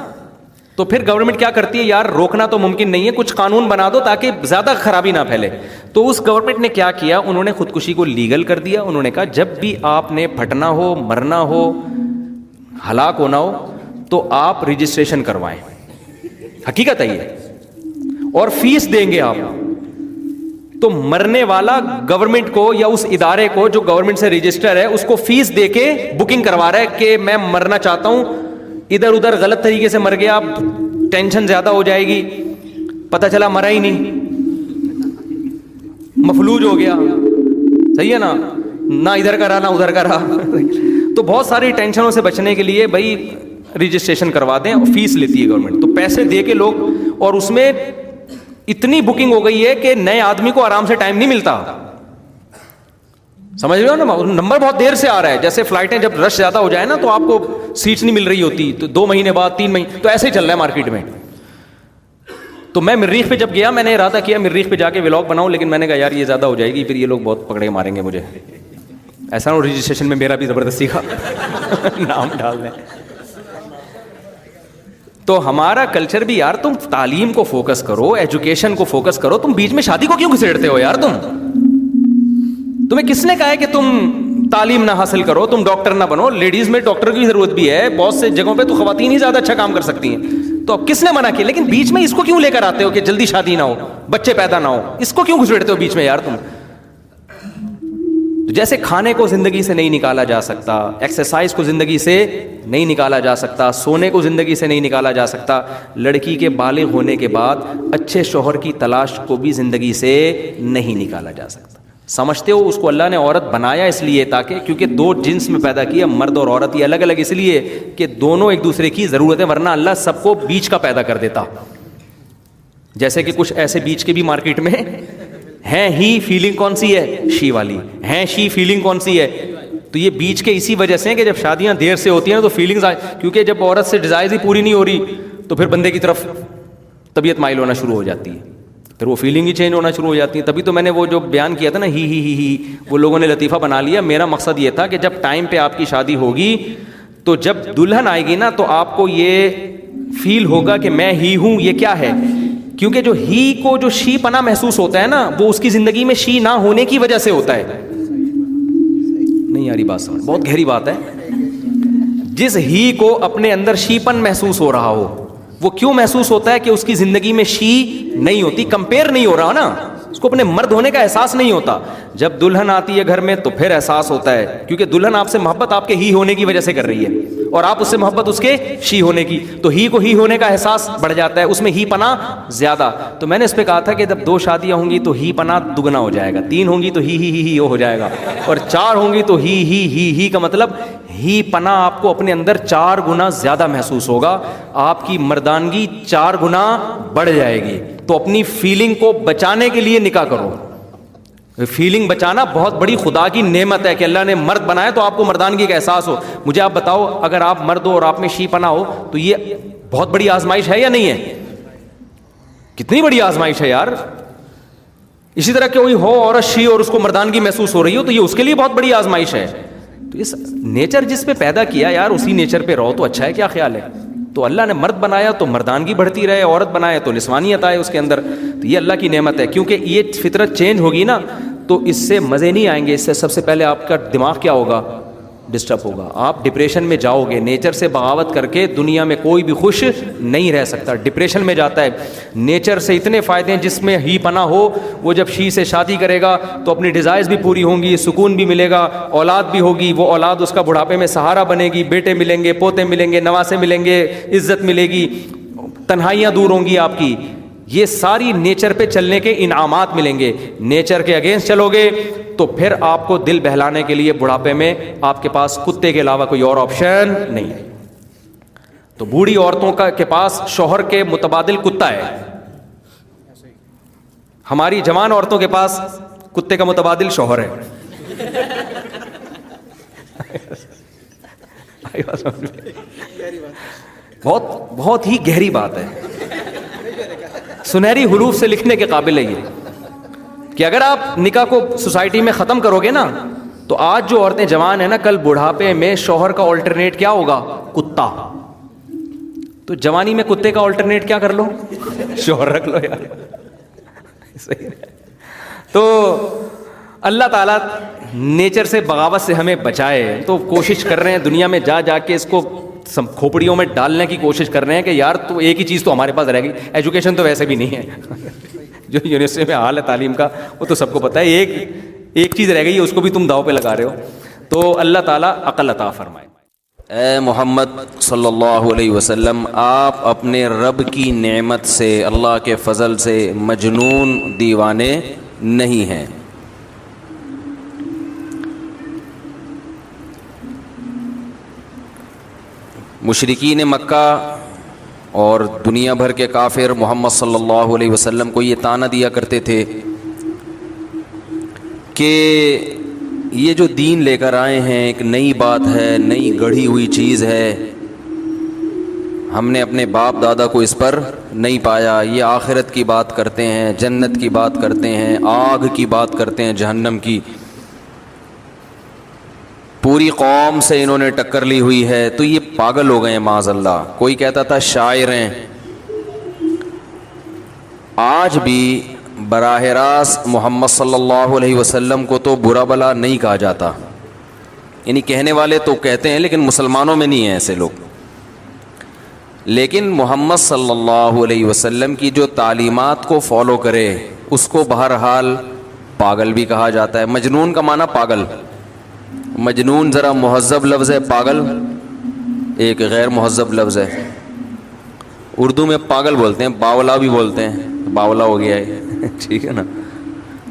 تو پھر گورنمنٹ کیا کرتی ہے, یار روکنا تو ممکن نہیں ہے, کچھ قانون بنا دو تاکہ زیادہ خرابی نہ پھیلے. تو اس گورنمنٹ نے کیا کیا, انہوں نے خودکشی کو لیگل کر دیا. انہوں نے کہا جب بھی آپ نے پھٹنا ہو, مرنا ہو, ہلاک ہونا ہو تو آپ رجسٹریشن کروائیں. حقیقت ہے یہ, اور فیس دیں گے آپ. تو مرنے والا گورنمنٹ کو یا اس ادارے کو جو گورنمنٹ سے رجسٹر ہے اس کو فیس دے کے بکنگ کروا رہا ہے کہ میں مرنا چاہتا ہوں, ادھر ادھر غلط طریقے سے مر گیا, ٹینشن زیادہ ہو جائے گی, پتہ چلا مرا ہی نہیں, مفلوج ہو گیا, صحیح ہے نا, نہ ادھر کا رہا نہ ادھر کا رہا. تو بہت ساری ٹینشنوں سے بچنے کے لیے بھائی رجسٹریشن کروا دیں, اور فیس لیتی ہے گورنمنٹ. تو پیسے دے کے لوگ, اور اس میں اتنی بکنگ ہو گئی ہے کہ نئے آدمی کو آرام سے ٹائم نہیں ملتا. سمجھ رہے ہو نا, نمبر بہت دیر سے آ رہا ہے. جیسے فلائٹیں جب رش زیادہ ہو جائے نا تو آپ کو سیٹس نہیں مل رہی ہوتی, تو 2 مہینے بعد 3 مہینے, تو ایسے ہی چل رہا ہے مارکیٹ میں. تو میں مریخ پہ جب گیا, میں نے ارادہ کیا مریخ پہ جا کے ولاگ بناؤں, لیکن میں نے کہا یار یہ زیادہ ہو جائے گی, پھر یہ لوگ بہت پکڑے ماریں گے مجھے. ایسا نہ رجسٹریشن میں میرا بھی زبردستی کا نام ڈال دیں. تو ہمارا کلچر بھی یار, تم تعلیم کو فوکس کرو, ایجوکیشن کو فوکس کرو, تم بیچ میں شادی کو کیوں گھسیڑتے ہو یار تم؟ تمہیں کس نے کہا ہے کہ تم تعلیم نہ حاصل کرو, تم ڈاکٹر نہ بنو؟ لیڈیز میں ڈاکٹر کی ضرورت بھی ہے, بہت سے جگہوں پہ تو خواتین ہی زیادہ اچھا کام کر سکتی ہیں. تو اب کس نے منع کیا؟ لیکن بیچ میں اس کو کیوں لے کر آتے ہو کہ جلدی شادی نہ ہو, بچے پیدا نہ ہو؟ اس کو کیوں گھسیٹتے ہو بیچ میں یار تم؟ جیسے کھانے کو زندگی سے نہیں نکالا جا سکتا, ایکسرسائز کو زندگی سے نہیں نکالا جا سکتا, سونے کو زندگی سے نہیں نکالا جا سکتا, لڑکی کے بالغ ہونے کے بعد اچھے شوہر کی تلاش کو بھی زندگی سے نہیں نکالا جا سکتا. سمجھتے ہو اس کو اللہ نے عورت بنایا اس لیے تاکہ, کیونکہ دو جنس میں پیدا کیا, مرد اور عورت, یہ الگ الگ اس لیے کہ دونوں ایک دوسرے کی ضرورت ہے, ورنہ اللہ سب کو بیچ کا پیدا کر دیتا. جیسے کہ کچھ ایسے بیچ کے بھی مارکیٹ میں ہیں, ہی فیلنگ کون سی ہے؟ شی والی. ہیں شی فیلنگ کون سی ہے؟ تو یہ بیچ کے اسی وجہ سے ہیں کہ جب شادیاں دیر سے ہوتی ہیں تو فیلنگز کیونکہ جب عورت سے ڈیزائرز ہی پوری نہیں ہو رہی تو پھر بندے کی طرف طبیعت مائل ہونا شروع ہو جاتی ہے, پھر وہ فیلنگ ہی چینج ہونا شروع ہو جاتی ہے. تبھی تو میں نے وہ جو بیان کیا تھا نا, ہی وہ لوگوں نے لطیفہ بنا لیا. میرا مقصد یہ تھا کہ جب ٹائم پہ آپ کی شادی ہوگی تو جب دلہن آئے گی نا تو آپ کو یہ فیل ہوگا کہ میں ہی ہوں. یہ کیا ہے؟ کیونکہ جو ہی کو جو شی پنا محسوس ہوتا ہے نا, وہ اس کی زندگی میں شی نہ ہونے کی وجہ سے ہوتا ہے. نہیں یاری بات سمجھ, بہت گہری بات ہے. جس ہی کو اپنے اندر شی پن محسوس ہو رہا ہو, وہ کیوں محسوس ہوتا ہے؟ کہ اس کی زندگی میں شی نہیں ہوتی, کمپیئر نہیں ہو رہا نا, اس کو اپنے مرد ہونے کا احساس نہیں ہوتا. جب دلہن آتی ہے گھر میں تو پھر احساس ہوتا ہے, کیونکہ دلہن آپ سے محبت آپ کے ہی ہونے کی وجہ سے کر رہی ہے اور آپ اس سے محبت اس کے شی ہونے کی, تو ہی کو ہی ہونے کا احساس بڑھ جاتا ہے, اس میں ہی پنا زیادہ. تو میں نے اس پہ کہا تھا کہ جب 2 شادیاں ہوں گی تو ہی پنا دگنا ہو جائے گا, 3 ہوں گی تو ہی ہو جائے گا, اور 4 ہوں گی تو ہی کا مطلب ہی پنا آپ کو اپنے اندر 4 گنا زیادہ محسوس ہوگا, آپ کی مردانگی 4 گنا بڑھ جائے گی. تو اپنی فیلنگ کو بچانے کے لیے نکاح کرو. فیلنگ بچانا بہت بڑی خدا کی نعمت ہے کہ اللہ نے مرد بنایا تو آپ کو مردانگی کا احساس ہو. مجھے آپ بتاؤ, اگر آپ مرد ہو اور آپ میں شی پنا ہو تو یہ بہت بڑی آزمائش ہے یا نہیں ہے؟ کتنی بڑی آزمائش ہے یار. اسی طرح کوئی ہو عورت شی اور اس کو مردانگی محسوس ہو رہی ہو تو یہ اس کے لیے بہت بڑی آزمائش ہے. تو اس نیچر جس پہ پیدا کیا یار, اسی نیچر پہ رہو تو اچھا ہے. کیا خیال ہے؟ تو اللہ نے مرد بنایا تو مردانگی بڑھتی رہے, عورت بنایا تو نسوانیت آئے اس کے اندر. تو یہ اللہ کی نعمت ہے, کیونکہ یہ فطرت چینج ہوگی نا تو اس سے مزے نہیں آئیں گے. اس سے سب سے پہلے آپ کا دماغ کیا ہوگا؟ ڈسٹرب ہوگا, آپ ڈپریشن میں جاؤ گے. نیچر سے بغاوت کر کے دنیا میں کوئی بھی خوش نہیں رہ سکتا, ڈپریشن میں جاتا ہے. نیچر سے اتنے فائدے ہیں, جس میں ہی پناہ ہو وہ جب شی سے شادی کرے گا تو اپنی ڈیزائرز بھی پوری ہوں گی, سکون بھی ملے گا, اولاد بھی ہوگی, وہ اولاد اس کا بڑھاپے میں سہارا بنے گی, بیٹے ملیں گے, پوتے ملیں گے, نواسے ملیں گے, عزت ملے گی, تنہائیاں دور ہوں گی آپ کی. یہ ساری نیچر پہ چلنے کے انعامات ملیں گے. نیچر کے اگینسٹ چلو گے تو پھر آپ کو دل بہلانے کے لیے بڑھاپے میں آپ کے پاس کتے کے علاوہ کوئی اور آپشن نہیں ہے. تو بوڑھی عورتوں کے پاس شوہر کے متبادل کتا ہے, ہماری جوان عورتوں کے پاس کتے کا متبادل شوہر ہے. بہت ہی گہری بات ہے, سنہری حروف سے لکھنے کے قابل ہے یہ, کہ اگر آپ نکاح کو سوسائٹی میں ختم کرو گے نا تو آج جو عورتیں جوان ہیں نا, کل بڑھاپے میں شوہر کا آلٹرنیٹ کیا ہوگا؟ کتا. تو جوانی میں کتے کا آلٹرنیٹ کیا کر لو؟ شوہر رکھ لو یار. صحیح. تو اللہ تعالیٰ نیچر سے بغاوت سے ہمیں بچائے, تو کوشش کر رہے ہیں دنیا میں جا جا کے اس کو کھوپڑیوں میں ڈالنے کی کوشش کر رہے ہیں کہ یار تو ایک ہی چیز تو ہمارے پاس رہ گئی, ایجوکیشن تو ویسے بھی نہیں ہے. جو یونیورسٹی میں حال ہے تعلیم کا وہ تو سب کو پتہ ہے, ایک چیز رہ گئی ہے, اس کو بھی تم داؤ پہ لگا رہے ہو. تو اللہ تعالیٰ عقل عطا فرمائے. اے محمد صلی اللہ علیہ وسلم, آپ اپنے رب کی نعمت سے, اللہ کے فضل سے مجنون دیوانے نہیں ہیں. مشرکین مکہ اور دنیا بھر کے کافر محمد صلی اللہ علیہ وسلم کو یہ طعنہ دیا کرتے تھے کہ یہ جو دین لے کر آئے ہیں ایک نئی بات ہے, نئی گڑھی ہوئی چیز ہے, ہم نے اپنے باپ دادا کو اس پر نہیں پایا. یہ آخرت کی بات کرتے ہیں, جنت کی بات کرتے ہیں, آگ کی بات کرتے ہیں, جہنم کی. پوری قوم سے انہوں نے ٹکر لی ہوئی ہے, تو یہ پاگل ہو گئے ہیں معاذ اللہ. کوئی کہتا تھا شاعر ہیں. آج بھی براہ راست محمد صلی اللہ علیہ وسلم کو تو برا بلا نہیں کہا جاتا، یعنی کہنے والے تو کہتے ہیں لیکن مسلمانوں میں نہیں ہیں ایسے لوگ، لیکن محمد صلی اللہ علیہ وسلم کی جو تعلیمات کو فالو کرے اس کو بہرحال پاگل بھی کہا جاتا ہے۔ مجنون کا معنی پاگل، مجنون ذرا مہذب لفظ ہے، پاگل ایک غیر مہذب لفظ ہے۔ اردو میں پاگل بولتے ہیں، باولا بھی بولتے ہیں، باولا ہو گیا ہے ٹھیک ہے نا،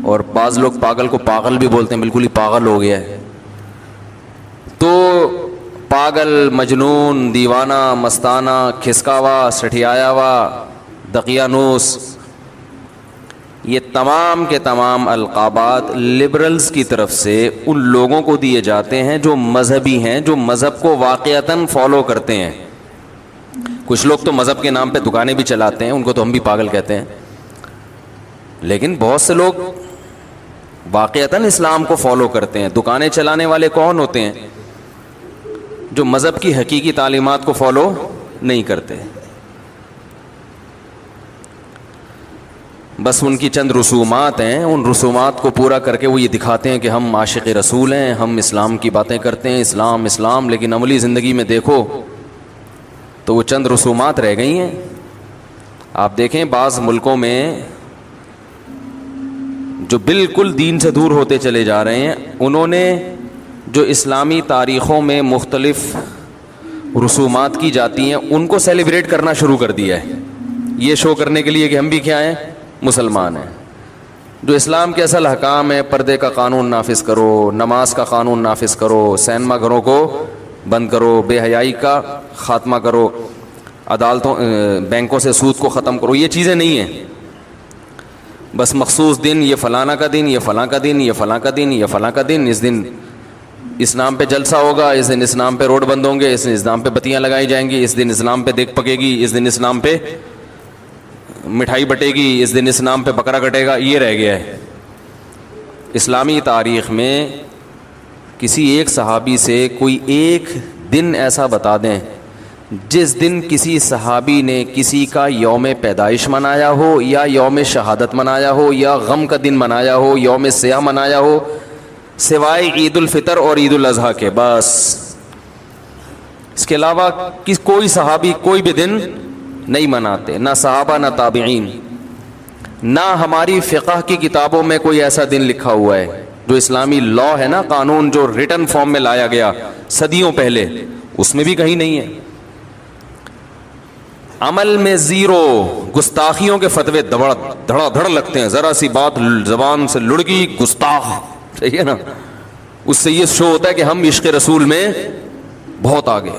اور بعض لوگ پاگل کو پاگل بھی بولتے ہیں، بالکل ہی پاگل ہو گیا ہے۔ تو پاگل، مجنون، دیوانہ، مستانہ، کھسکاوا، سٹھیایا ہوا، دقیانوس، یہ تمام کے تمام القابات لبرلز کی طرف سے ان لوگوں کو دیے جاتے ہیں جو مذہبی ہیں، جو مذہب کو واقعتاً فالو کرتے ہیں۔ کچھ لوگ تو مذہب کے نام پہ دکانیں بھی چلاتے ہیں، ان کو تو ہم بھی پاگل کہتے ہیں، لیکن بہت سے لوگ واقعتاً اسلام کو فالو کرتے ہیں۔ دکانیں چلانے والے کون ہوتے ہیں؟ جو مذہب کی حقیقی تعلیمات کو فالو نہیں کرتے، بس ان کی چند رسومات ہیں، ان رسومات کو پورا کر کے وہ یہ دکھاتے ہیں کہ ہم عاشق رسول ہیں، ہم اسلام کی باتیں کرتے ہیں، اسلام اسلام، لیکن عملی زندگی میں دیکھو تو وہ چند رسومات رہ گئی ہیں۔ آپ دیکھیں بعض ملکوں میں جو بالکل دین سے دور ہوتے چلے جا رہے ہیں، انہوں نے جو اسلامی تاریخوں میں مختلف رسومات کی جاتی ہیں ان کو سیلیبریٹ کرنا شروع کر دیا ہے، یہ شو کرنے کے لیے کہ ہم بھی کیا ہیں، مسلمان ہیں۔ جو اسلام کے اصل حکام ہیں، پردے کا قانون نافذ کرو، نماز کا قانون نافذ کرو، سینما گھروں کو بند کرو، بے حیائی کا خاتمہ کرو، عدالتوں بینکوں سے سود کو ختم کرو، یہ چیزیں نہیں ہیں۔ بس مخصوص دن، یہ فلانا کا دن، یہ فلاں کا دن، یہ فلاں کا دن، یہ فلاں کا دن، اس دن اس نام پہ جلسہ ہوگا، اس دن اس نام پہ روڈ بند ہوں گے، اس نام پہ بتیاں لگائی جائیں گی، اس دن اس نام پہ دیگ پکے گی، اس دن اس نام پہ مٹھائی بٹے گی، اس دن اس نام پہ بکرا کٹے گا، یہ رہ گیا ہے۔ اسلامی تاریخ میں کسی ایک صحابی سے کوئی ایک دن ایسا بتا دیں جس دن کسی صحابی نے کسی کا یوم پیدائش منایا ہو، یا یوم شہادت منایا ہو، یا غم کا دن منایا ہو، یوم سیاہ منایا ہو، سوائے عید الفطر اور عید الاضحیٰ کے، بس اس کے علاوہ کوئی صحابی کوئی بھی دن نہیں مناتے، نہ صحابہ نہ تابعین، نہ ہماری فقہ کی کتابوں میں کوئی ایسا دن لکھا ہوا ہے۔ جو اسلامی لا ہے نا، قانون جو ریٹن فارم میں لایا گیا صدیوں پہلے، اس میں بھی کہیں نہیں ہے۔ عمل میں زیرو، گستاخیوں کے فتوے دھڑا دھڑ لگتے ہیں، ذرا سی بات زبان سے لڑکی گستاخ، صحیح ہے نا، اس سے یہ شو ہوتا ہے کہ ہم عشق رسول میں بہت آگے۔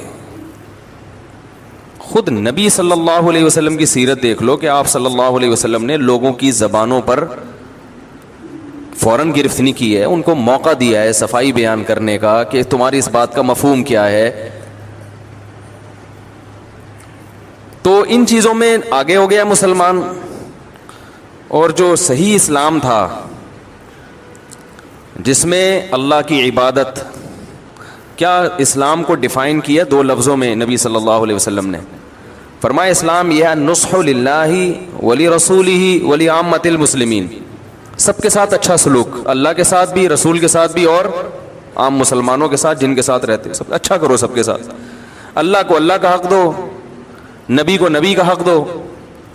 خود نبی صلی اللہ علیہ وسلم کی سیرت دیکھ لو کہ آپ صلی اللہ علیہ وسلم نے لوگوں کی زبانوں پر فوراً گرفت نہیں کی ہے، ان کو موقع دیا ہے صفائی بیان کرنے کا کہ تمہاری اس بات کا مفہوم کیا ہے۔ تو ان چیزوں میں آگے ہو گیا مسلمان، اور جو صحیح اسلام تھا جس میں اللہ کی عبادت، کیا اسلام کو ڈیفائن کیا دو لفظوں میں نبی صلی اللہ علیہ وسلم نے فرمایا، اسلام یہ نصح للہ ولی رسولہ ولی عامۃ المسلمین، سب کے ساتھ اچھا سلوک، اللہ کے ساتھ بھی، رسول کے ساتھ بھی، اور عام مسلمانوں کے ساتھ جن کے ساتھ رہتے، سب اچھا کرو سب کے ساتھ۔ اللہ کو اللہ کا حق دو، نبی کو نبی کا حق دو۔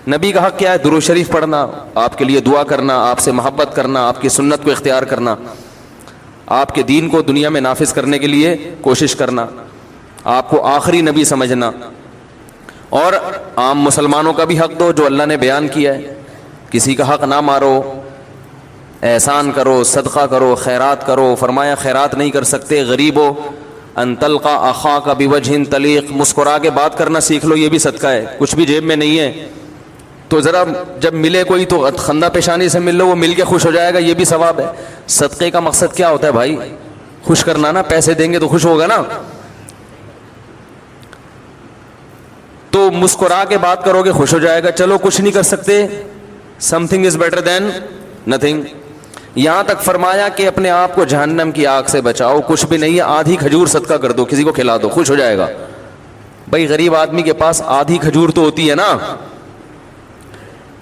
نبی کا حق کیا ہے؟ درود شریف پڑھنا، آپ کے لیے دعا کرنا، آپ سے محبت کرنا، آپ کی سنت کو اختیار کرنا، آپ کے دین کو دنیا میں نافذ کرنے کے لیے کوشش کرنا، آپ کو آخری نبی سمجھنا، اور عام مسلمانوں کا بھی حق دو جو اللہ نے بیان کیا ہے۔ کسی کا حق نہ مارو، احسان کرو، صدقہ کرو، خیرات کرو۔ فرمایا خیرات نہیں کر سکتے، غریب ہو، ان تلقى اخاك بوجه طلیق، مسکرا کے بات کرنا سیکھ لو، یہ بھی صدقہ ہے۔ کچھ بھی جیب میں نہیں ہے تو ذرا جب ملے کوئی تو خندہ پیشانی سے مل لو، وہ مل کے خوش ہو جائے گا، یہ بھی ثواب ہے۔ صدقے کا مقصد کیا ہوتا ہے بھائی؟ خوش کرنا نا، پیسے دیں گے تو خوش ہوگا نا۔ تو مسکرا کے بات کرو گے خوش ہو جائے گا۔ چلو کچھ نہیں کر سکتے، some thing is better than nothing. یہاں تک فرمایا کہ اپنے آپ کو جہنم کی آگ سے بچاؤ، کچھ بھی نہیں ہے، آدھی کھجور صدقہ کر دو، کسی کو کھلا دو، خوش ہو جائے گا۔ بھائی غریب آدمی کے پاس آدھی کھجور تو ہوتی ہے نا۔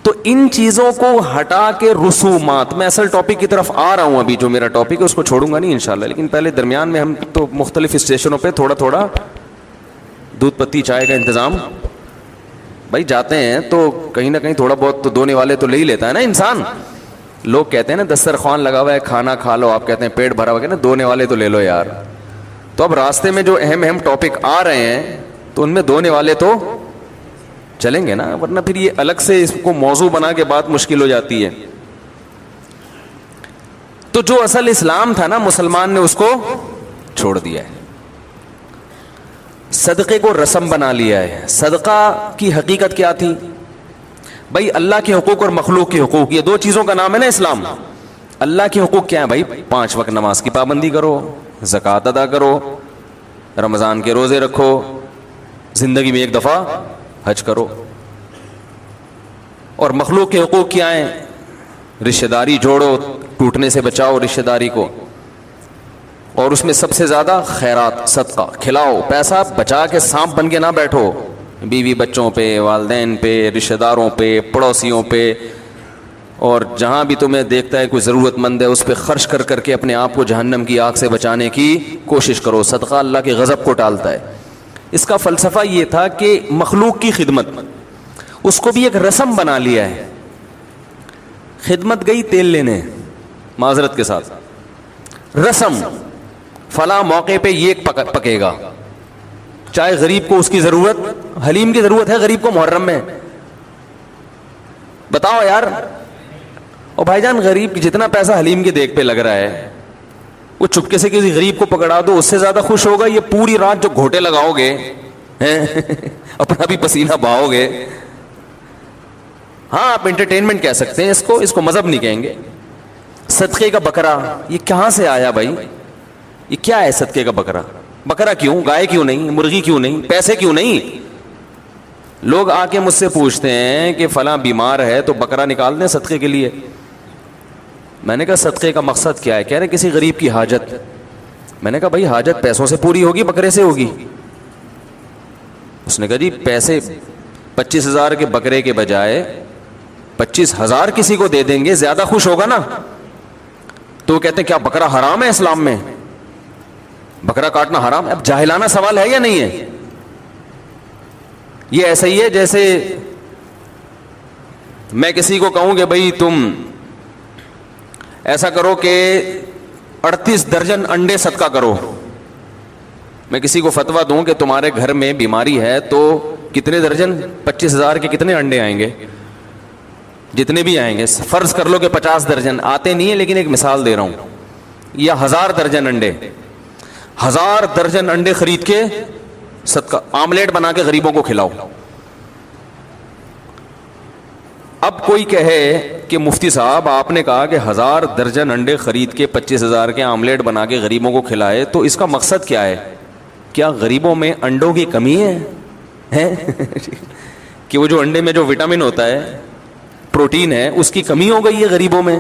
تو تو ان چیزوں کو ہٹا کے رسومات، میں اصل ٹاپک کی طرف آ رہا ہوں ابھی، جو میرا ٹاپک ہے اس کو چھوڑوں گا نہیں انشاءاللہ، لیکن پہلے درمیان میں ہم تو مختلف اسٹیشنوں پہ تھوڑا تھوڑا دودھ پتی چائے کا انتظام، بھائی جاتے ہیں تو کہیں نہ کہیں تھوڑا بہت تو دونے والے تو لے ہی لیتا ہے نا انسان. لوگ کہتے ہیں نا دسترخوان لگا ہوا ہے کھانا کھا لو، آپ کہتے ہیں پیٹ بھرا ہوا ہے نا، دونے والے تو لے لو یار. تو اب راستے میں جو اہم اہم ٹاپک آ رہے ہیں تو ان میں دونے والے تو چلیں گے نا، ورنہ پھر یہ الگ سے اس کو موضوع بنا کے بات مشکل ہو جاتی ہے. تو جو اصل اسلام تھا نا مسلمان نے اس کو چھوڑ دیا ہے، صدقے کو رسم بنا لیا ہے. صدقہ کی حقیقت کیا تھی بھائی؟ اللہ کے حقوق اور مخلوق کے حقوق، یہ دو چیزوں کا نام ہے نا اسلام. اللہ کے حقوق کیا ہے بھائی؟ 5 وقت نماز کی پابندی کرو، زکوٰۃ ادا کرو، رمضان کے روزے رکھو، زندگی میں 1 دفعہ حج کرو. اور مخلوق کے حقوق کیا ہیں؟ رشتہ داری جوڑو، ٹوٹنے سے بچاؤ رشتہ داری کو، اور اس میں سب سے زیادہ خیرات، صدقہ کھلاؤ. پیسہ بچا کے سانپ بن کے نہ بیٹھو، بیوی بچوں پہ، والدین پہ، رشتہ داروں پہ، پڑوسیوں پہ، اور جہاں بھی تمہیں دیکھتا ہے کوئی ضرورت مند ہے اس پہ خرچ کر کر کے اپنے آپ کو جہنم کی آگ سے بچانے کی کوشش کرو. صدقہ اللہ کے غضب کو ٹالتا ہے. اس کا فلسفہ یہ تھا کہ مخلوق کی خدمت، اس کو بھی ایک رسم بنا لیا ہے. خدمت گئی تیل لینے، معذرت کے ساتھ، رسم فلاں موقع پہ یہ پکے گا، چاہے غریب کو اس کی ضرورت، حلیم کی ضرورت ہے غریب کو محرم میں، بتاؤ یار. اور بھائی جان غریب جتنا پیسہ حلیم کے دیگ پہ لگ رہا ہے وہ چپکے سے کسی غریب کو پکڑا دو، اس سے زیادہ خوش ہوگا یہ پوری رات جو گھوٹے لگاؤ گے اپنا بھی پسینہ بہاؤ گے. ہاں آپ انٹرٹینمنٹ کہہ سکتے ہیں اس کو مذہب نہیں کہیں گے. صدقے کا بکرا یہ کہاں سے آیا بھائی؟ یہ کیا ہے صدقے کا بکرا؟ بکرا کیوں؟ گائے کیوں نہیں؟ مرغی کیوں نہیں؟ پیسے کیوں نہیں؟ لوگ آ کے مجھ سے پوچھتے ہیں کہ فلاں بیمار ہے تو بکرا نکال دیں صدقے کے لیے. میں نے کہا صدقے کا مقصد کیا ہے؟ کہہ رہے کسی غریب کی حاجت. میں نے کہا بھائی حاجت پیسوں سے پوری ہوگی بکرے سے ہوگی؟ اس نے کہا جی پیسے 25,000 کے بکرے کے بجائے 25,000 کسی کو دے دیں گے زیادہ خوش ہوگا نا. تو وہ کہتے ہیں کیا بکرا حرام ہے اسلام میں؟ بکرا کاٹنا حرام ہے؟ اب جاہلانہ سوال ہے یا نہیں ہے؟ یہ ایسا ہی ہے جیسے میں کسی کو کہوں کہ بھائی تم ایسا کرو کہ 38 درجن انڈے صدقہ کرو. میں کسی کو فتویٰ دوں کہ تمہارے گھر میں بیماری ہے تو کتنے درجن، 25,000 کے کتنے انڈے آئیں گے؟ جتنے بھی آئیں گے. فرض کر لو کہ 50 درجن آتے نہیں ہیں، لیکن ایک مثال دے رہا ہوں. یا 1000 درجن انڈے، 1000 درجن انڈے خرید کے صدقہ آملیٹ بنا کے غریبوں کو کھلاؤ. اب کوئی کہے کہ مفتی صاحب آپ نے کہا کہ 1000 درجن انڈے خرید کے 25,000 کے آملیٹ بنا کے غریبوں کو کھلائے، تو اس کا مقصد کیا ہے؟ کیا غریبوں میں انڈوں کی کمی ہے کہ وہ جو انڈے میں جو وٹامن ہوتا ہے، پروٹین ہے، اس کی کمی ہو گئی ہے غریبوں میں؟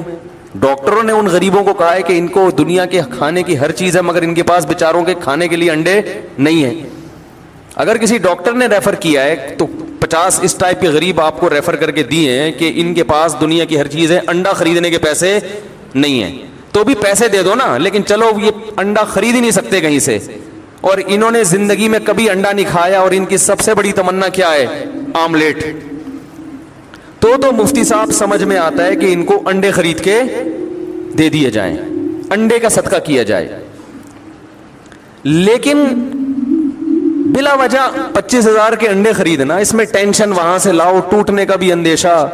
ڈاکٹروں نے ان غریبوں کو کہا ہے کہ ان کو دنیا کے کھانے کی ہر چیز ہے مگر ان کے پاس بیچاروں کے کھانے کے لیے انڈے نہیں ہیں. اگر کسی ڈاکٹر نے ریفر کیا ہے تو 50 اس ٹائپ کے غریب آپ کو ریفر کر کے دیے ہیں کہ ان کے پاس دنیا کی ہر چیز ہے، انڈا خریدنے کے پیسے نہیں ہیں، تو بھی پیسے دے دو نا. لیکن چلو یہ انڈا خرید ہی نہیں سکتے کہیں سے، اور انہوں نے زندگی میں کبھی انڈا نہیں کھایا، اور ان کی سب سے بڑی تمنا کیا ہے؟ آملیٹ. تو مفتی صاحب سمجھ میں آتا ہے کہ ان کو انڈے خرید کے دے دیے جائیں، انڈے کا صدقہ کیا جائے. لیکن بلا وجہ 25,000 کے انڈے خریدنا، اس میں ٹینشن، وہاں سے لاؤ، ٹوٹنے کا بھی اندیشہ.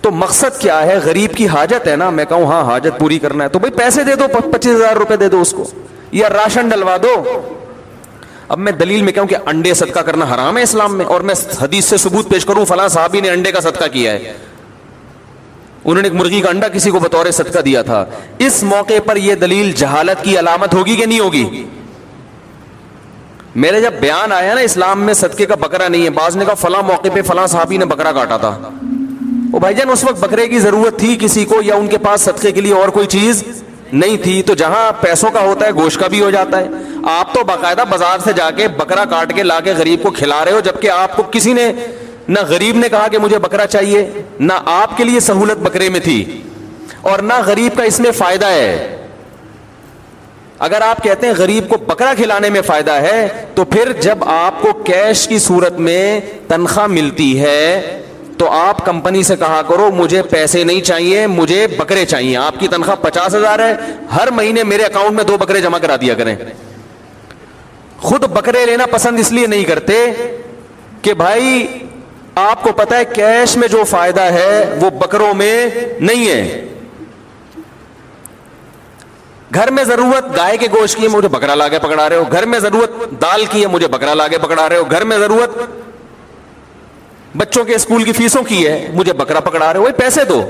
تو مقصد کیا ہے؟ غریب کی حاجت ہے نا. میں کہوں ہاں حاجت پوری کرنا ہے تو بھائی پیسے دے دو، 25,000 روپے دے دو اس کو، یا راشن ڈلوا دو. اب میں دلیل میں کہوں کہ انڈے صدقہ کرنا حرام ہے اسلام میں، اور میں حدیث سے ثبوت پیش کروں فلاں صحابی نے انڈے کا صدقہ کیا ہے، انہوں نے ایک مرغی کا انڈا کسی کو بطور صدقہ دیا تھا. اس موقع پر یہ دلیل جہالت کی علامت ہوگی کہ نہیں ہوگی؟ میرے جب بیان آیا نا اسلام میں صدقے کا بکرا نہیں ہے، بعض نے کہا فلاں موقع پہ فلاں صحابی نے بکرا کاٹا تھا. وہ بھائی جان اس وقت بکرے کی ضرورت تھی کسی کو، یا ان کے پاس صدقے کے لیے اور کوئی چیز نہیں تھی؟ تو جہاں پیسوں کا ہوتا ہے گوشت کا بھی ہو جاتا ہے. آپ تو باقاعدہ بازار سے جا کے بکرا کاٹ کے لا کے غریب کو کھلا رہے ہو، جبکہ آپ کو کسی نے نہ غریب نے کہا کہ مجھے بکرا چاہیے، نہ آپ کے لیے سہولت بکرے میں تھی، اور نہ غریب کا اس میں فائدہ ہے۔ اگر آپ کہتے ہیں غریب کو بکرا کھلانے میں فائدہ ہے، تو پھر جب آپ کو کیش کی صورت میں تنخواہ ملتی ہے تو آپ کمپنی سے کہا کرو مجھے پیسے نہیں چاہیے، مجھے بکرے چاہیے۔ آپ کی تنخواہ 50,000 ہے، ہر مہینے میرے اکاؤنٹ میں 2 بکرے جمع کرا دیا کریں۔ خود بکرے لینا پسند اس لیے نہیں کرتے کہ بھائی آپ کو پتہ ہے کیش میں جو فائدہ ہے وہ بکروں میں نہیں ہے۔ گھر میں ضرورت گائے کے گوشت کی ہے، مجھے بکرا لا کے پکڑا رہے ہو، گھر میں ضرورت دال کی ہے، مجھے بکرا لا کے پکڑا رہے ہو، گھر میں ضرورت بچوں کے اسکول کی فیسوں کی ہے، مجھے بکرا پکڑا رہے ہو، پیسے دو۔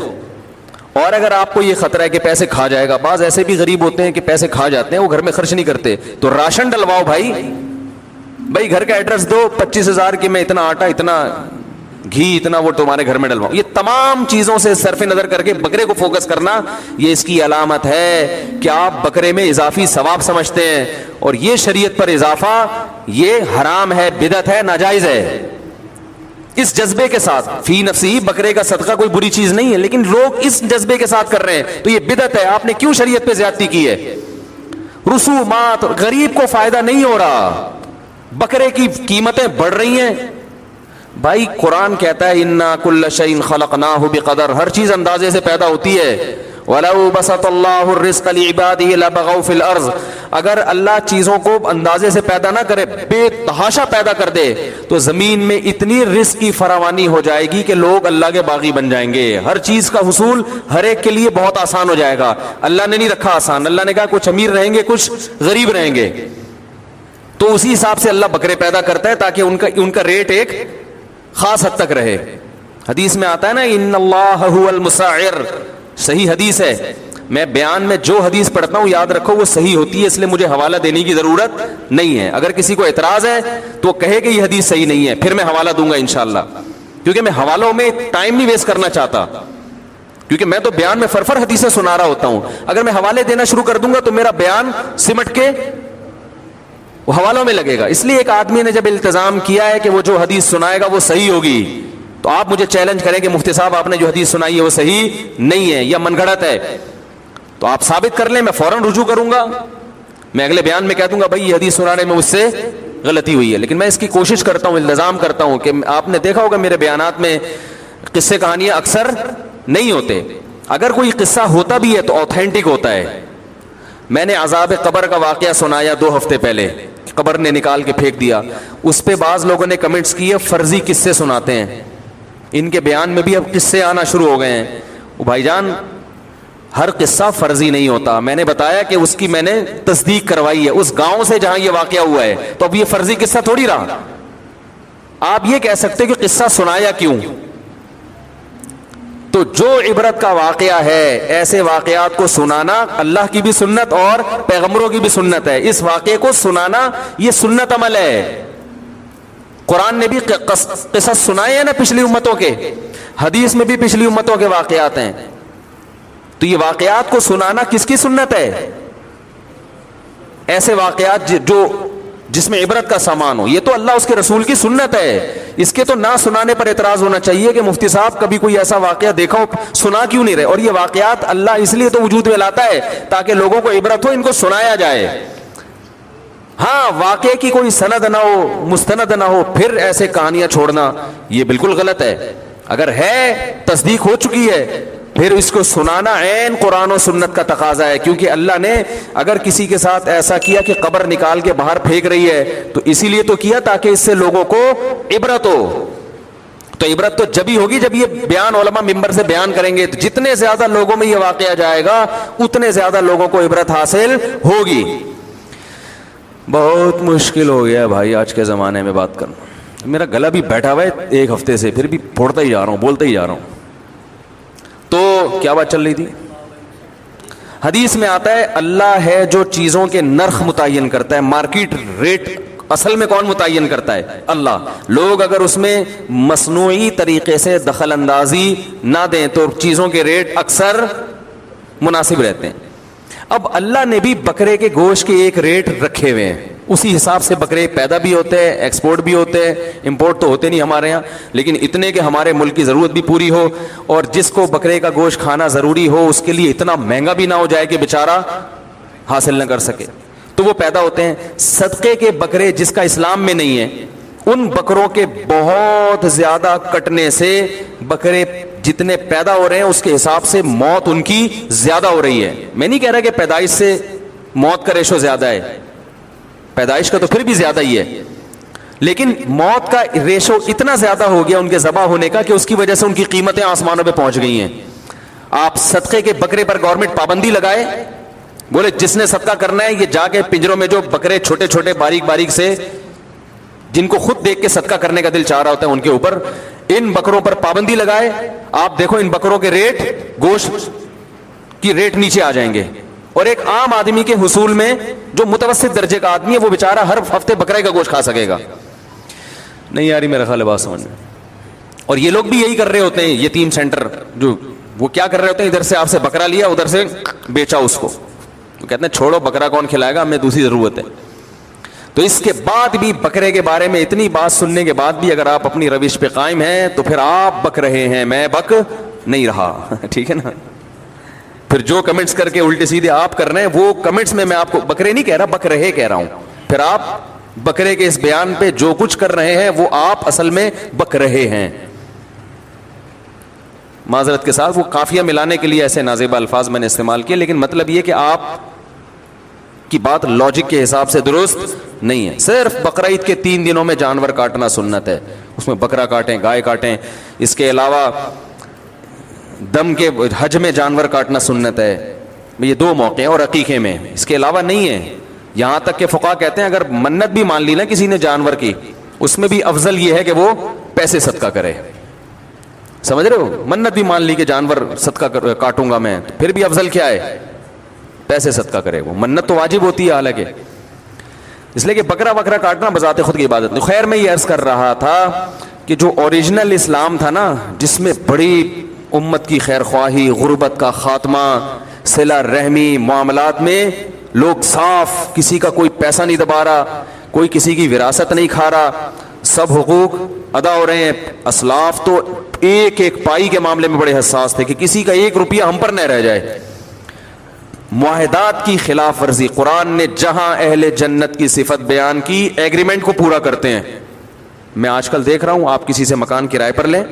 اور اگر آپ کو یہ خطرہ ہے کہ پیسے کھا جائے گا، بعض ایسے بھی غریب ہوتے ہیں کہ پیسے کھا جاتے ہیں، وہ گھر میں خرچ نہیں کرتے، تو راشن ڈلواؤ بھائی گھر کا ایڈریس دو، 25,000 کی میں اتنا آٹا، اتنا گھی، اتنا وہ تمہارے گھر میں ڈلواؤ۔ یہ تمام چیزوں سے صرف نظر کر کے بکرے کو فوکس کرنا، یہ اس کی علامت ہے کہ آپ بکرے میں اضافی ثواب سمجھتے ہیں، اور یہ شریعت پر اضافہ یہ حرام ہے، بدعت ہے، ناجائز ہے۔ اس جذبے کے ساتھ فی نفسی بکرے کا صدقہ کوئی بری چیز نہیں ہے، لیکن لوگ اس جذبے کے ساتھ کر رہے ہیں تو یہ بدعت ہے۔ آپ نے کیوں شریعت پہ زیادتی کی ہے؟ رسومات، غریب کو فائدہ نہیں ہو رہا، بکرے کی قیمتیں بڑھ رہی ہیں۔ بھائی قرآن کہتا ہے انا کل شیء خلقناہ بقدر، ہر چیز اندازے سے پیدا ہوتی ہے۔ وَلَوْ بَسَطَ اللَّهُ الرِّزْقَ لِعِبَادِهِ لَبَغَوْا فِي الْأَرْضِ، اگر اللہ چیزوں کو اندازے سے پیدا نہ کرے، بے تحاشا پیدا کر دے، تو زمین میں اتنی رزق کی فراوانی ہو جائے گی کہ لوگ اللہ کے باغی بن جائیں گے، ہر چیز کا حصول ہر ایک کے لیے بہت آسان ہو جائے گا۔ اللہ نے نہیں رکھا آسان، اللہ نے کہا کچھ امیر رہیں گے کچھ غریب رہیں گے، تو اسی حساب سے اللہ بکرے پیدا کرتا ہے تاکہ ان کا ریٹ ایک خاص حد تک رہے۔ حدیث میں آتا ہے نا ان اللہ هو المسعر، صحیح حدیث ہے۔ میں بیان میں جو حدیث پڑھتا ہوں یاد رکھو وہ صحیح ہوتی ہے، اس لیے مجھے حوالہ دینے کی ضرورت نہیں ہے۔ اگر کسی کو اعتراض ہے تو کہے کہ یہ حدیث صحیح نہیں ہے، پھر میں حوالہ دوں گا انشاءاللہ، کیونکہ میں حوالوں میں ٹائم نہیں ویسٹ کرنا چاہتا، کیونکہ میں تو بیان میں فرفر حدیثیں سنا رہا ہوتا ہوں۔ اگر میں حوالے دینا شروع کر دوں گا تو میرا بیان سمٹ کے وہ حوالوں میں لگے گا۔ اس لیے ایک آدمی نے جب التزام کیا ہے کہ وہ جو حدیث سنائے گا وہ صحیح ہوگی، تو آپ مجھے چیلنج کریں کہ مفتی صاحب آپ نے جو حدیث سنائی ہے وہ صحیح نہیں ہے یا من گھڑت ہے، تو آپ ثابت کر لیں، میں فوراً رجوع کروں گا، میں اگلے بیان میں کہہ دوں گا بھائی یہ حدیث سنانے میں مجھ سے غلطی ہوئی ہے۔ لیکن میں اس کی کوشش کرتا ہوں، التزام کرتا ہوں کہ آپ نے دیکھا ہوگا میرے بیانات میں قصے کہانیاں اکثر نہیں ہوتے، اگر کوئی قصہ ہوتا بھی ہے تو آتھینٹک ہوتا ہے۔ میں نے عذاب قبر کا واقعہ سنایا 2 ہفتے پہلے، قبر نے نکال کے پھینک دیا، اس پہ بعض لوگوں نے کمنٹس کیے فرضی قصے سناتے ہیں، ان کے بیان میں بھی اب قصے آنا شروع ہو گئے ہیں۔ بھائی جان ہر قصہ فرضی نہیں ہوتا، میں نے بتایا کہ اس کی میں نے تصدیق کروائی ہے اس گاؤں سے جہاں یہ واقعہ ہوا ہے، تو اب یہ فرضی قصہ تھوڑی رہا۔ آپ یہ کہہ سکتے کہ قصہ سنایا کیوں، تو جو عبرت کا واقعہ ہے ایسے واقعات کو سنانا اللہ کی بھی سنت اور پیغمبروں کی بھی سنت ہے، اس واقعے کو سنانا یہ سنت عمل ہے۔ قرآن نے بھی قصص سنائے ہیں نا پچھلی امتوں کے، حدیث میں بھی پچھلی امتوں کے واقعات ہیں، تو یہ واقعات کو سنانا کس کی سنت ہے؟ ایسے واقعات جس میں عبرت کا سامان ہو، یہ تو اللہ اس کے رسول کی سنت ہے۔ اس کے تو نہ سنانے پر اعتراض ہونا چاہیے کہ مفتی صاحب کبھی کوئی ایسا واقعہ دیکھا ہو، سنا کیوں نہیں رہے؟ اور یہ واقعات اللہ اس لیے تو وجود میں لاتا ہے تاکہ لوگوں کو عبرت ہو، ان کو سنایا جائے۔ ہاں واقعے کی کوئی سند نہ ہو، مستند نہ ہو، پھر ایسے کہانیاں چھوڑنا یہ بالکل غلط ہے۔ اگر ہے تصدیق ہو چکی ہے پھر اس کو سنانا عین قرآن و سنت کا تقاضا ہے، کیونکہ اللہ نے اگر کسی کے ساتھ ایسا کیا کہ قبر نکال کے باہر پھینک رہی ہے تو اسی لیے تو کیا تاکہ اس سے لوگوں کو عبرت ہو۔ تو عبرت تو جب ہی ہوگی جب یہ بیان علماء ممبر سے بیان کریں گے، تو جتنے زیادہ لوگوں میں یہ واقعہ جائے گا اتنے زیادہ لوگوں کو عبرت حاصل ہوگی۔ بہت مشکل ہو گیا بھائی آج کے زمانے میں بات کرنا، میرا گلا بھی بیٹھا ہوا ہے 1 ہفتے سے، پھر بھی پھوڑتا ہی جا رہا ہوں، بولتا ہی جا رہا ہوں۔ تو کیا بات چل رہی تھی؟ حدیث میں آتا ہے اللہ ہے جو چیزوں کے نرخ متعین کرتا ہے، مارکیٹ ریٹ اصل میں کون متعین کرتا ہے؟ اللہ۔ لوگ اگر اس میں مصنوعی طریقے سے دخل اندازی نہ دیں تو چیزوں کے ریٹ اکثر مناسب رہتے ہیں۔ اب اللہ نے بھی بکرے کے گوشت کے ایک ریٹ رکھے ہوئے ہیں، اسی حساب سے بکرے پیدا بھی ہوتے ہیں, ایکسپورٹ بھی ہوتے ہیں, امپورٹ تو ہوتے نہیں ہمارے یہاں, لیکن اتنے کہ ہمارے ملک کی ضرورت بھی پوری ہو, اور جس کو بکرے کا گوشت کھانا ضروری ہو اس کے لیے اتنا مہنگا بھی نہ ہو جائے کہ بیچارہ حاصل نہ کر سکے, تو وہ پیدا ہوتے ہیں. صدقے کے بکرے جس کا اسلام میں نہیں ہے, ان بکروں کے بہت زیادہ کٹنے سے بکرے جتنے پیدا ہو رہے ہیں اس کے حساب سے موت ان کی زیادہ ہو رہی ہے. میں نہیں کہہ رہا کہ پیدائش سے موت کا ریشو زیادہ ہے, پیدائش کا تو پھر بھی زیادہ ہی ہے, لیکن موت کا ریشو اتنا زیادہ ہو گیا ان کے ذبح ہونے کا کہ اس کی وجہ سے ان کی قیمتیں آسمانوں پہ پہنچ گئی ہیں. آپ صدقے کے بکرے پر گورنمنٹ پابندی لگائے, بولے جس نے صدقہ کرنا ہے یہ جا کے پنجروں میں جو بکرے چھوٹے چھوٹے باریک باریک سے جن کو خود دیکھ کے صدقہ کرنے کا دل چاہ رہا ہوتا ہے ان کے اوپر, ان بکروں پر پابندی لگائے. آپ دیکھو ان بکروں کے ریٹ, گوشت کی ریٹ نیچے آ جائیں گے, اور ایک عام آدمی کے حصول میں جو متوسط درجے کا آدمی ہے وہ بیچارہ ہر ہفتے بکرے کا گوشت کھا سکے گا. نہیں یاری میرا خیال ہے بات سمجھ میں. اور یہ لوگ بھی یہی کر رہے ہوتے ہیں, یتیم سینٹر جو وہ کیا کر رہے ہوتے ہیں, ادھر سے آپ سے بکرا لیا ادھر سے بیچا اس کو, تو کہتے ہیں چھوڑو بکرا کون کھلائے گا, ہمیں دوسری ضرورت ہے. تو اس کے بعد بھی بکرے کے بارے میں اتنی بات سننے کے بعد بھی اگر آپ اپنی روش پہ قائم ہیں تو پھر آپ بک رہے ہیں, میں بک نہیں رہا. ٹھیک ہے نا. پھر جو کمنٹس کر کے الٹے سیدھے آپ کر رہے ہیں وہ کمنٹس میں آپ کو بکرے نہیں کہہ رہا, بک رہے کہہ رہا ہوں. پھر آپ بکرے کے اس بیان پہ جو کچھ کر رہے ہیں وہ آپ اصل میں بک رہے ہیں. معذرت کے ساتھ وہ قافیہ ملانے کے لیے ایسے نازیبہ الفاظ میں نے استعمال کیے, لیکن مطلب یہ کہ آپ کی بات لاجک کے حساب سے درست نہیں ہے. صرف بقرعید کے 3 دنوں میں جانور کاٹنا سنت ہے, اس میں بکرا کاٹیں, گائے کاٹیں. اس کے علاوہ دم کے حج میں جانور کاٹنا سنت ہے, یہ 2 موقع ہیں, اور عقیقے میں. اس کے علاوہ نہیں ہے. یہاں تک کہ فقہا کہتے ہیں اگر منت بھی مان لی نا کسی نے جانور کی, اس میں بھی افضل یہ ہے کہ وہ پیسے صدقہ کرے. سمجھ رہے ہو, منت بھی مان لی کہ جانور صدقہ کاٹوں گا میں, پھر بھی افضل کیا ہے, پیسے صدقہ کرے. وہ منت تو واجب ہوتی ہے حالانکہ, اس لیے کہ بکرا وکرا کاٹنا بذات خود کی عبادت نہیں. خیر میں یہ عرض کر رہا تھا کہ جو اوریجنل اسلام تھا نا, جس میں بڑی امت کی خیر خواہی, غربت کا خاتمہ, صلہ رحمی, معاملات میں لوگ صاف, کسی کا کوئی پیسہ نہیں دبا رہا, کوئی کسی کی وراثت نہیں کھا رہا, سب حقوق ادا ہو رہے ہیں. اسلاف تو ایک ایک پائی کے معاملے میں بڑے حساس تھے کہ کسی کا 1 روپیہ ہم پر نہ رہ جائے. معاہدات کی خلاف ورزی, قرآن نے جہاں اہل جنت کی صفت بیان کی, ایگریمنٹ کو پورا کرتے ہیں. میں آج کل دیکھ رہا ہوں, آپ کسی سے مکان کرائے پر لیں,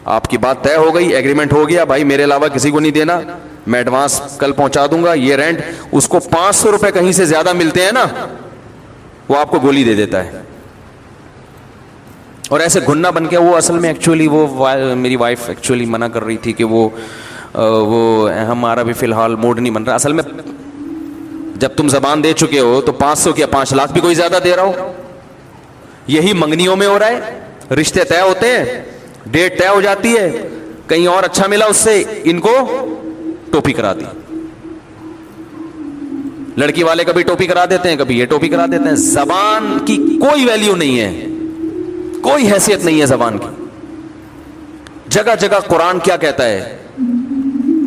آپ کی بات طے ہو گئی, ایگریمنٹ ہو گیا, بھائی میرے علاوہ کسی کو نہیں دینا, میں ایڈوانس کل پہنچا دوں گا, یہ رینٹ, اس کو 500 روپے کہیں سے زیادہ ملتے ہیں نا, وہ آپ کو گولی دے دیتا ہے. اور ایسے گھننا بن کے, وہ اصل میں ایکچولی وہ میری وائف ایکچولی منع کر رہی تھی کہ وہ ہمارا بھی فی الحال موڈ نہیں بن رہا. اصل میں جب تم زبان دے چکے ہو تو 500 کیا 5 لاکھ بھی کوئی زیادہ دے رہا ہو. یہی منگنیوں میں ہو رہا ہے, رشتے طے ہوتے ہیں, ڈیٹ طے ہو جاتی ہے, کہیں اور اچھا ملا اس سے ان کو ٹوپی کرا دی. لڑکی والے کبھی ٹوپی کرا دیتے ہیں, کبھی یہ ٹوپی کرا دیتے ہیں. زبان کی کوئی ویلیو نہیں ہے, کوئی حیثیت نہیں ہے زبان کی. جگہ جگہ قرآن کیا کہتا ہے,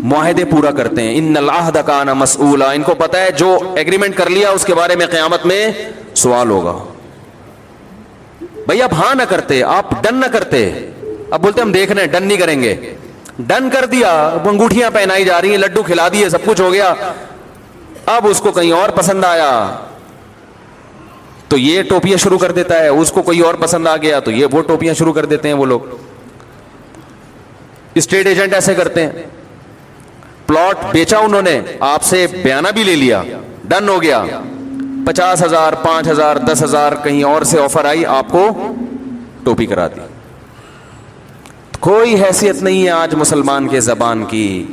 معاہدے پورا کرتے ہیں. ان العہد کان مسئولا, ان کو پتا ہے جو ایگریمنٹ کر لیا اس کے بارے میں قیامت میں سوال ہوگا. بھائی آپ ہاں نہ کرتے, آپ ڈن نہ کرتے, اب بولتے ہم دیکھ رہے ہیں, ڈن نہیں کریں گے. ڈن کر دیا, انگوٹھیاں پہنائی جا رہی ہیں, لڈو کھلا دیے, سب کچھ ہو گیا. اب اس کو کہیں اور پسند آیا تو یہ ٹوپیاں شروع کر دیتا ہے, اس کو کوئی اور پسند آ گیا تو یہ وہ ٹوپیاں شروع کر دیتے ہیں. وہ لوگ اسٹیٹ ایجنٹ ایسے کرتے ہیں. پلاٹ بیچا انہوں نے, آپ سے بیانہ بھی لے لیا, ڈن ہو گیا, 50,000 5,000 10,000 کہیں اور سے آفر آئی, آپ کو ٹوپی کرا دی. کوئی حیثیت نہیں ہے آج مسلمان کے زبان کی,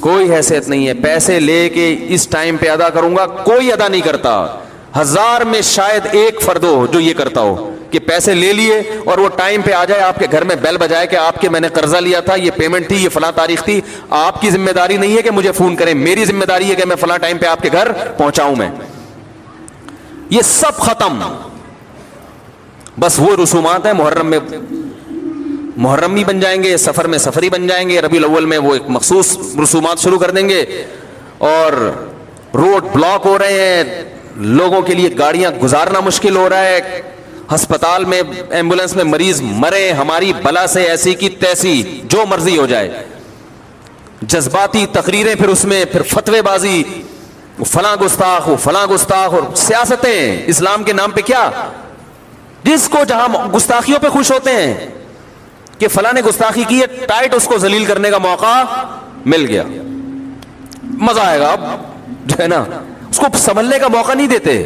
کوئی حیثیت نہیں ہے. پیسے لے کے اس ٹائم پہ ادا کروں گا, کوئی ادا نہیں کرتا. 1000 میں شاید 1 فرد ہو جو یہ کرتا ہو کہ پیسے لے لیے اور وہ ٹائم پہ آ جائے, آپ کے گھر میں بیل بجائے کہ آپ کے میں نے قرضہ لیا تھا, یہ پیمنٹ تھی, یہ فلاں تاریخ تھی. آپ کی ذمہ داری نہیں ہے کہ مجھے فون کریں, میری ذمہ داری ہے کہ میں فلاں ٹائم پہ آپ کے گھر پہنچاؤں. میں یہ سب ختم. بس وہ رسومات ہیں, محرم بھی بن جائیں گے, سفر میں سفری بن جائیں گے, ربیع الاول میں وہ ایک مخصوص رسومات شروع کر دیں گے, اور روڈ بلاک ہو رہے ہیں, لوگوں کے لیے گاڑیاں گزارنا مشکل ہو رہا ہے, ہسپتال میں ایمبولینس میں مریض مرے, ہماری بلا سے ایسی کی تیسی جو مرضی ہو جائے, جذباتی تقریریں, پھر اس میں پھر فتوے بازی, فلاں گستاخ, وہ فلاں گستاخ, اور سیاستیں اسلام کے نام پہ کیا, جس کو جہاں گستاخیوں پہ خوش ہوتے ہیں کہ فلاں نے گستاخی کی ہے, ٹائٹ اس کو ذلیل کرنے کا موقع مل گیا, مزہ آئے گا. اب جو ہے نا اس کو سنبھلنے کا موقع نہیں دیتے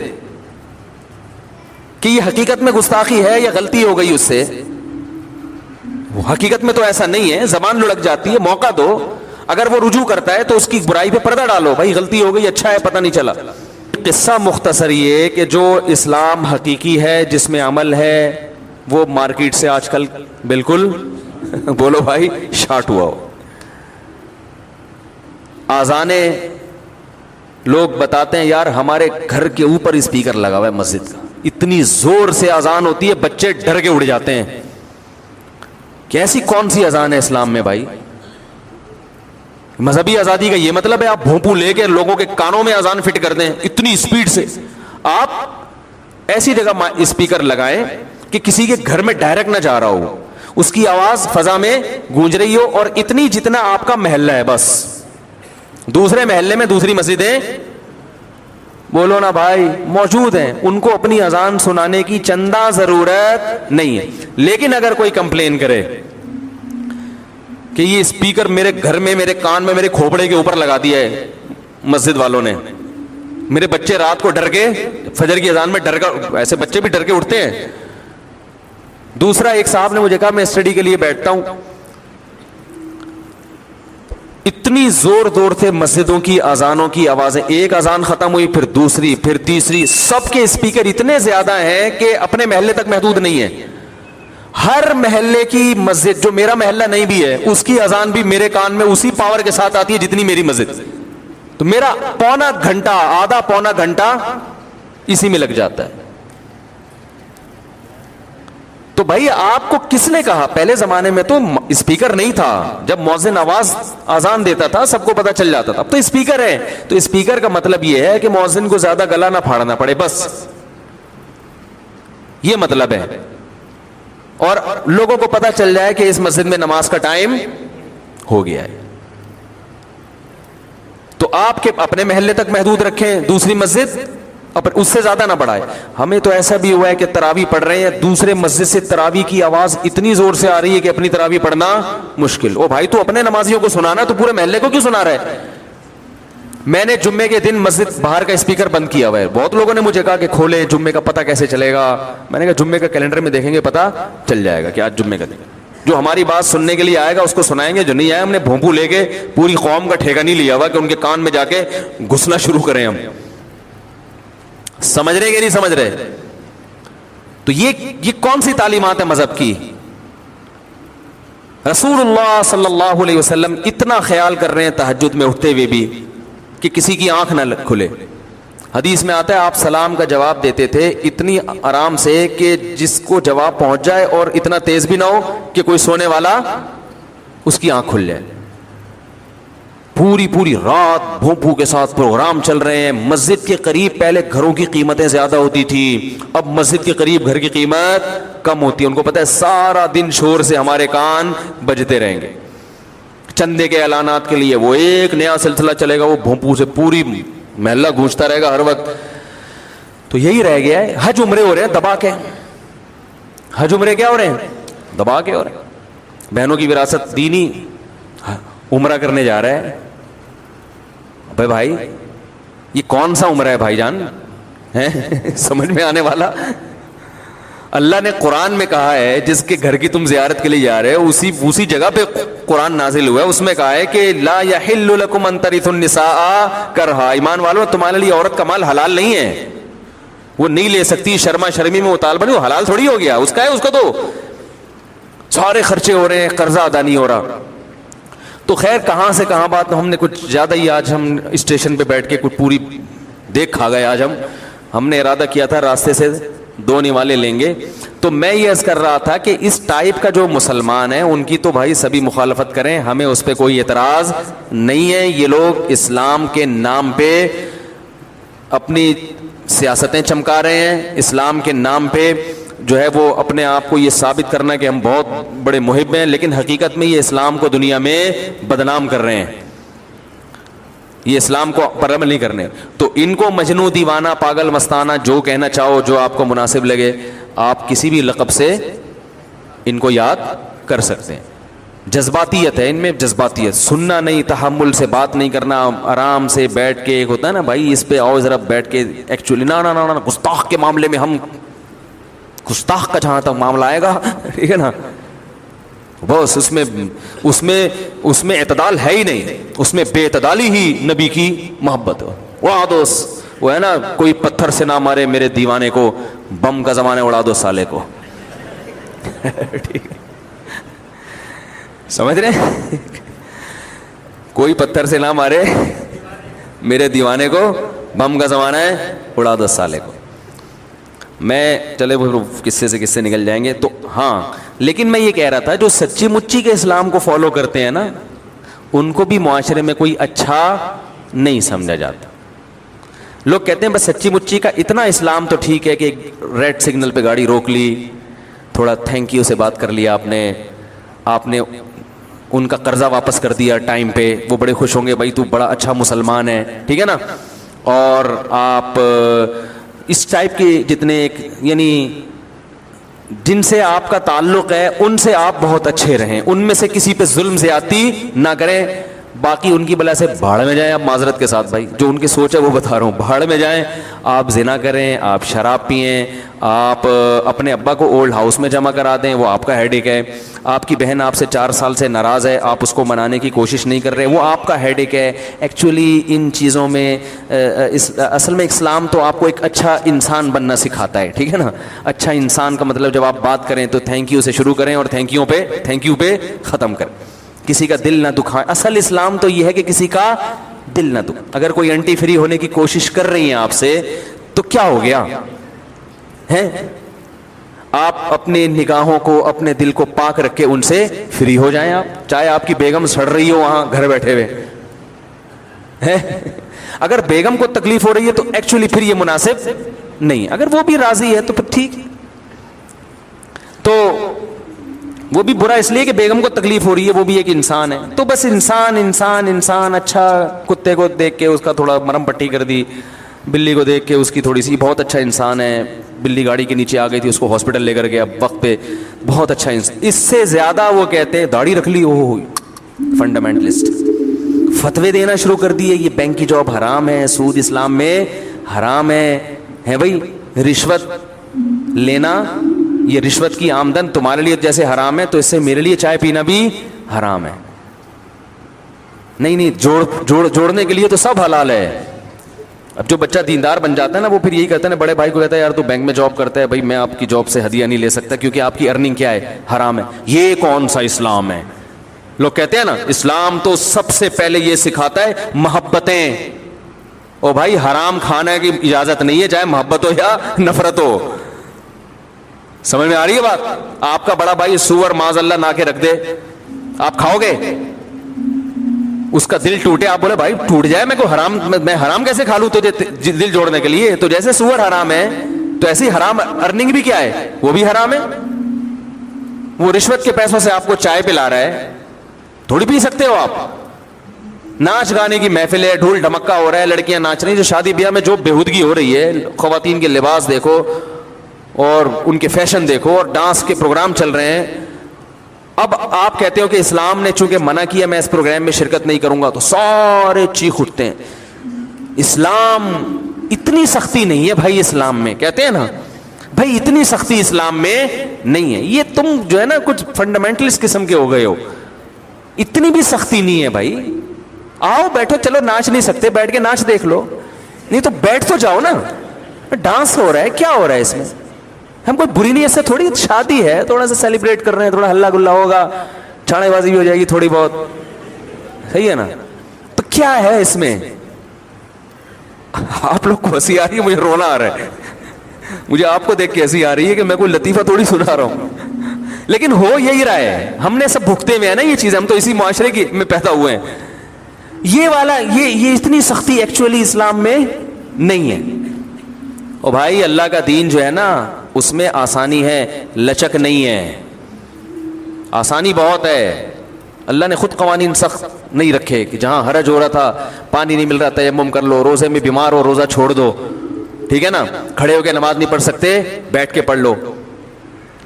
کہ یہ حقیقت میں گستاخی ہے یا غلطی ہو گئی اس سے. وہ حقیقت میں تو ایسا نہیں ہے, زبان لڑک جاتی ہے, موقع دو. اگر وہ رجوع کرتا ہے تو اس کی برائی پہ پردہ ڈالو, بھائی غلطی ہو گئی, اچھا ہے پتہ نہیں چلا. قصہ مختصر یہ کہ جو اسلام حقیقی ہے, جس میں عمل ہے, وہ مارکیٹ سے آج کل بالکل بولو بھائی شارٹ ہوا ہو. آذانیں, لوگ بتاتے ہیں یار ہمارے گھر کے اوپر اسپیکر لگا ہوا ہے مسجد کا, اتنی زور سے اذان ہوتی ہے بچے ڈر کے اڑ جاتے ہیں. کیسی کون سی اذان ہے اسلام میں بھائی؟ مذہبی آزادی کا یہ مطلب ہے آپ بھونپو لے کے لوگوں کے کانوں میں اذان فٹ کر دیں اتنی اسپیڈ سے؟ آپ ایسی جگہ اسپیکر لگائیں کہ کسی کے گھر میں ڈائریکٹ نہ جا رہا ہو, اس کی آواز فضا میں گونج رہی ہو, اور اتنی جتنا آپ کا محلہ ہے بس. دوسرے محلے میں دوسری مسجدیں بولو نا بھائی موجود ہیں, ان کو اپنی اذان سنانے کی چندہ ضرورت نہیں ہے. لیکن اگر کوئی کمپلین کرے کہ یہ اسپیکر میرے گھر میں, میرے کان میں, میرے کھوپڑے کے اوپر لگا دیا ہے مسجد والوں نے, میرے بچے رات کو ڈر کے فجر کی اذان میں ڈر کر, ایسے بچے بھی ڈر کے اٹھتے ہیں. دوسرا, ایک صاحب نے مجھے کہا میں اسٹڈی کے لیے بیٹھتا ہوں, اتنی زور زور سے مسجدوں کی اذانوں کی آوازیں, ایک اذان ختم ہوئی پھر دوسری پھر تیسری, سب کے اسپیکر اتنے زیادہ ہیں کہ اپنے محلے تک محدود نہیں ہے. ہر محلے کی مسجد, جو میرا محلہ نہیں بھی ہے, اس کی اذان بھی میرے کان میں اسی پاور کے ساتھ آتی ہے جتنی میری مسجد. تو میرا پونا گھنٹہ, آدھا پونا گھنٹہ اسی میں لگ جاتا ہے. تو بھائی آپ کو کس نے کہا؟ پہلے زمانے میں تو اسپیکر نہیں تھا, جب مؤذن آواز اذان دیتا تھا سب کو پتا چل جاتا تھا. اب تو اسپیکر ہے, تو اسپیکر کا مطلب یہ ہے کہ مؤذن کو زیادہ گلا نہ پھاڑنا پڑے, بس یہ مطلب ہے. اور لوگوں کو پتا چل جائے کہ اس مسجد میں نماز کا ٹائم ہو گیا ہے. تو آپ کے اپنے محلے تک محدود رکھیں, دوسری مسجد اس سے زیادہ نہ بڑھائے. ہمیں تو ایسا بھی ہوا ہے کہ تراویح پڑھ رہے ہیں, دوسرے مسجد سے تراویح کی آواز اتنی زور سے آ رہی ہے کہ اپنی تراویح پڑھنا مشکل. او بھائی تو اپنے نمازیوں کو سنانا, تو پورے محلے کو کیوں سنا رہا ہے؟ میں نے جمعے کے دن مسجد باہر کا اسپیکر بند کیا ہوا ہے. بہت لوگوں نے مجھے کہا کہ کھولے, جمعے کا پتہ کیسے چلے گا؟ میں نے کہا جمعے کا کیلنڈر میں دیکھیں گے پتہ چل جائے گا کہ آج جمعے کا دن. جو ہماری بات سننے کے لیے آئے گا اس کو سنائیں گے, جو نہیں آیا ہم نے بھونپو لے کے پوری قوم کا ٹھیکہ نہیں لیا ہوا کہ ان کے کان میں جا کے گھسنا شروع کریں ہم. سمجھ رہے کہ نہیں سمجھ رہے؟ تو یہ کون سی تعلیمات ہے مذہب کی؟ رسول اللہ صلی اللہ علیہ وسلم اتنا خیال کر رہے ہیں تہجد میں اٹھتے ہوئے بھی کہ کسی کی آنکھ نہ کھلے. حدیث میں آتا ہے آپ سلام کا جواب دیتے تھے اتنی آرام سے کہ جس کو جواب پہنچ جائے, اور اتنا تیز بھی نہ ہو کہ کوئی سونے والا اس کی آنکھ کھل جائے. پوری رات بھونپو کے ساتھ پروگرام چل رہے ہیں. مسجد کے قریب پہلے گھروں کی قیمتیں زیادہ ہوتی تھی, اب مسجد کے قریب گھر کی قیمت کم ہوتی ہے. ان کو پتہ ہے سارا دن شور سے ہمارے کان بجتے رہیں گے. چندے کے اعلانات کے لیے وہ ایک نیا سلسلہ چلے گا, وہ بھونپو سے پوری محلہ گونجتا رہے گا ہر وقت. تو یہی رہ گیا ہے. حج عمرے ہو رہے ہیں دبا کے, حج عمرے کیا ہو رہے ہیں؟ دبا کے ہو رہے ہیں. بہنوں کی وراثت دینی عمرہ کرنے جا رہا ہے. ابے بھائی یہ کون سا عمرہ ہے بھائی جان؟ سمجھ میں آنے والا. اللہ نے قرآن میں کہا ہے جس کے گھر کی تم زیارت کے لیے جا رہے ہو اسی جگہ پہ قرآن نازل ہوا ہے. اس میں کہا ہے کہ لا یحل لکم ان ترثوا النساء کرہا. ایمان والو تمہارے لیے عورت کا مال حلال نہیں ہے, وہ نہیں لے سکتی. شرما شرمی میں مطالبہ نہیں, وہ حلال تھوڑی ہو گیا, اس کا ہے, اس کو تو سارے خرچے ہو رہے ہیں, قرضہ ادا نہیں ہو رہا. تو خیر کہاں سے کہاں بات, ہم نے کچھ زیادہ ہی آج ہم اسٹیشن پہ بیٹھ کے کچھ پوری دیکھ کھا گئے. آج ہم نے ارادہ کیا تھا راستے سے 2 نوالے لیں گے. تو میں یہ عرض کر رہا تھا کہ اس ٹائپ کا جو مسلمان ہیں ان کی تو بھائی سبھی مخالفت کریں, ہمیں اس پہ کوئی اعتراض نہیں ہے. یہ لوگ اسلام کے نام پہ اپنی سیاستیں چمکا رہے ہیں اسلام کے نام پہ، جو ہے وہ اپنے آپ کو یہ ثابت کرنا کہ ہم بہت بڑے محب ہیں، لیکن حقیقت میں یہ اسلام کو دنیا میں بدنام کر رہے ہیں، یہ اسلام کو پر عمل نہیں کرنے. تو ان کو مجنوں، دیوانہ، پاگل، مستانہ، جو کہنا چاہو، جو آپ کو مناسب لگے، آپ کسی بھی لقب سے ان کو یاد کر سکتے ہیں. جذباتیت ہے ان میں، جذباتیت، سننا نہیں، تحمل سے بات نہیں کرنا، آرام سے بیٹھ کے، ایک ہوتا ہے نا بھائی اس پہ آؤ ذرا بیٹھ کے، ایکچولی نا گستاخ کے معاملے میں ہم، گستاخ کا جہاں تک معاملہ آئے گا، ٹھیک ہے نا، بس اس میں اعتدال ہے ہی نہیں، اس میں بے اعتدالی ہی نبی کی محبت ہے. اڑا دو، وہ ہے نا، کوئی پتھر سے نہ مارے میرے دیوانے کو، بم کا زمانہ اڑا دو سالے کو. ٹھیک ہے، سمجھ رہے؟ کوئی پتھر سے نہ مارے میرے دیوانے کو، بم کا زمانہ ہے، اڑا دو سالے کو. میں چلے وہ قصے سے قصے نکل جائیں گے. تو ہاں، لیکن میں یہ کہہ رہا تھا جو سچی مچی کے اسلام کو فالو کرتے ہیں نا، ان کو بھی معاشرے میں کوئی اچھا نہیں سمجھا جاتا. لوگ کہتے ہیں بس سچی مچی کا اتنا اسلام تو ٹھیک ہے کہ ریڈ سگنل پہ گاڑی روک لی، تھوڑا تھینک یو سے بات کر لیا آپ نے ان کا قرضہ واپس کر دیا ٹائم پہ، وہ بڑے خوش ہوں گے، بھائی تو بڑا اچھا مسلمان ہے، ٹھیک ہے نا. اور آپ اس ٹائپ کے جتنے یعنی جن سے آپ کا تعلق ہے ان سے آپ بہت اچھے رہیں، ان میں سے کسی پہ ظلم زیادتی نہ کریں، باقی ان کی بلا سے بھاڑ میں جائیں. آپ معذرت کے ساتھ بھائی جو ان کی سوچ ہے وہ بتا رہا ہوں، بھاڑ میں جائیں، آپ زنا کریں، آپ شراب پئیں، آپ اپنے ابا کو اولڈ ہاؤس میں جمع کرا دیں، وہ آپ کا ہیڈ ایک ہے. آپ کی بہن آپ سے 4 سال سے ناراض ہے، آپ اس کو منانے کی کوشش نہیں کر رہے، وہ آپ کا ہیڈ ایک ہے. ایکچولی ان چیزوں میں اصل میں اسلام تو آپ کو ایک اچھا انسان بننا سکھاتا ہے، ٹھیک ہے نا. اچھا انسان کا مطلب جب آپ بات کریں تو تھینک یو سے شروع کریں اور تھینک یو پہ ختم کریں، کسی کا دل نہ دکھائیں. اصل اسلام تو یہ ہے کہ کسی کا دل نہ دکھائیں. اگر کوئی اینٹی فری ہونے کی کوشش کر رہی ہیں آپ سے تو کیا ہو گیا ہے؟ آپ اپنے نگاہوں کو، اپنے دل کو پاک رکھ کے ان سے فری ہو جائیں. آپ چاہے آپ کی بیگم سڑ رہی ہو وہاں گھر بیٹھے ہوئے ہے، اگر بیگم کو تکلیف ہو رہی ہے تو ایکچولی پھر یہ مناسب نہیں. اگر وہ بھی راضی ہے تو پھر ٹھیک. تو وہ بھی برا اس لیے کہ بیگم کو تکلیف ہو رہی ہے، وہ بھی ایک انسان ہے. تو بس انسان اچھا، کتے کو دیکھ کے اس کا تھوڑا مرم پٹی کر دی، بلی کو دیکھ کے اس کی تھوڑی سی، بہت اچھا انسان ہے، بلی گاڑی کے نیچے آ گئی تھی اس کو ہاسپٹل لے کر گیا وقت پہ، بہت اچھا انسان. اس سے زیادہ وہ کہتے ہیں داڑھی رکھ لی، اوہ فنڈامنٹلسٹ، فتوے دینا شروع کر دیے، یہ بینک کی جاب حرام ہے، سود اسلام میں حرام ہے بھائی، رشوت لینا، یہ رشوت کی آمدن تمہارے لیے جیسے حرام ہے تو اس سے میرے لیے چائے پینا بھی حرام ہے. نہیں جوڑنے کے لیے تو سب حلال ہے. اب جو بچہ دیندار بن جاتا ہے نا، وہ پھر یہی کہتا ہے نا، بڑے بھائی کو کہتا ہے یار تو بینک میں جاب کرتا ہے، بھائی میں آپ کی جاب سے ہدیہ نہیں لے سکتا کیونکہ آپ کی ارننگ کیا ہے، حرام ہے. یہ کون سا اسلام ہے؟ لوگ کہتے ہیں نا اسلام تو سب سے پہلے یہ سکھاتا ہے محبتیں. او بھائی حرام کھانے کی اجازت نہیں ہے، چاہے محبت ہو یا نفرت ہو. سمجھ میں آ رہی ہے بات؟ آپ کا بڑا بھائی سور معاذ اللہ لا کے رکھ دے، آپ کھاؤ گے؟ اس کا دل ٹوٹے، آپ بولے بھائی ٹوٹ جائے، میں حرام کیسے کھا لوں تجھے دل جوڑنے کے لیے؟ تو جیسے سور حرام ہے تو ایسی حرام ارننگ بھی کیا ہے، وہ بھی حرام ہے. وہ رشوت کے پیسوں سے آپ کو چائے پلا رہا ہے، تھوڑی پی سکتے ہو آپ. ناچ گانے کی محفل ہے، ڈھول ڈھمکا ہو رہا ہے، لڑکیاں ناچ رہی ہیں، جو شادی بیاہ میں جو بےہودگی ہو رہی ہے، خواتین کے لباس دیکھو اور ان کے فیشن دیکھو اور ڈانس کے پروگرام چل رہے ہیں. اب آپ کہتے ہو کہ اسلام نے چونکہ منع کیا میں اس پروگرام میں شرکت نہیں کروں گا، تو سارے چیخ اٹھتے ہیں. اسلام اتنی سختی نہیں ہے بھائی، اسلام میں کہتے ہیں نا بھائی اتنی سختی اسلام میں نہیں ہے، یہ تم جو ہے نا کچھ فنڈامنٹلسٹ قسم کے ہو گئے ہو. اتنی بھی سختی نہیں ہے بھائی. آؤ بیٹھو، چلو ناچ نہیں سکتے بیٹھ کے ناچ دیکھ لو، نہیں تو بیٹھ تو جاؤ نا. ڈانس ہو رہا ہے، کیا ہو رہا ہے اس میں؟ ہم کوئی بری نہیں، ایسے تھوڑی شادی ہے، تھوڑا سا سیلیبریٹ کر رہے ہیں، تھوڑا ہلا گلا ہوگا، چھاڑے بازی بھی ہو جائے گی تھوڑی بہت، صحیح ہے نا؟ تو کیا ہے اس میں؟ آپ لوگ کو ہنسی آ رہی ہے، مجھے رونا آ رہا ہے. مجھے آپ کو دیکھ کے ہنسی آ رہی ہے کہ میں کوئی لطیفہ تھوڑی سنا رہا ہوں، لیکن ہو یہی رہا ہے. ہم نے سب بھگتے ہوئے ہیں نا یہ چیز، ہم تو اسی معاشرے کی میں پیدا ہوئے ہیں. یہ والا یہ اتنی سختی ایکچولی اسلام میں نہیں ہے. اور بھائی اللہ کا دین جو ہے نا اس میں آسانی ہے, لچک نہیں ہے. آسانی بہت ہے. اللہ نے خود قوانین سخت نہیں رکھے کہ جہاں حرج ہو رہا تھا, پانی نہیں مل رہا, تیمم کر لو. روزے میں بیمار ہو, روزہ چھوڑ دو, ٹھیک ہے نا. کھڑے ہو کے نماز نہیں پڑھ سکتے, بیٹھ کے پڑھ لو.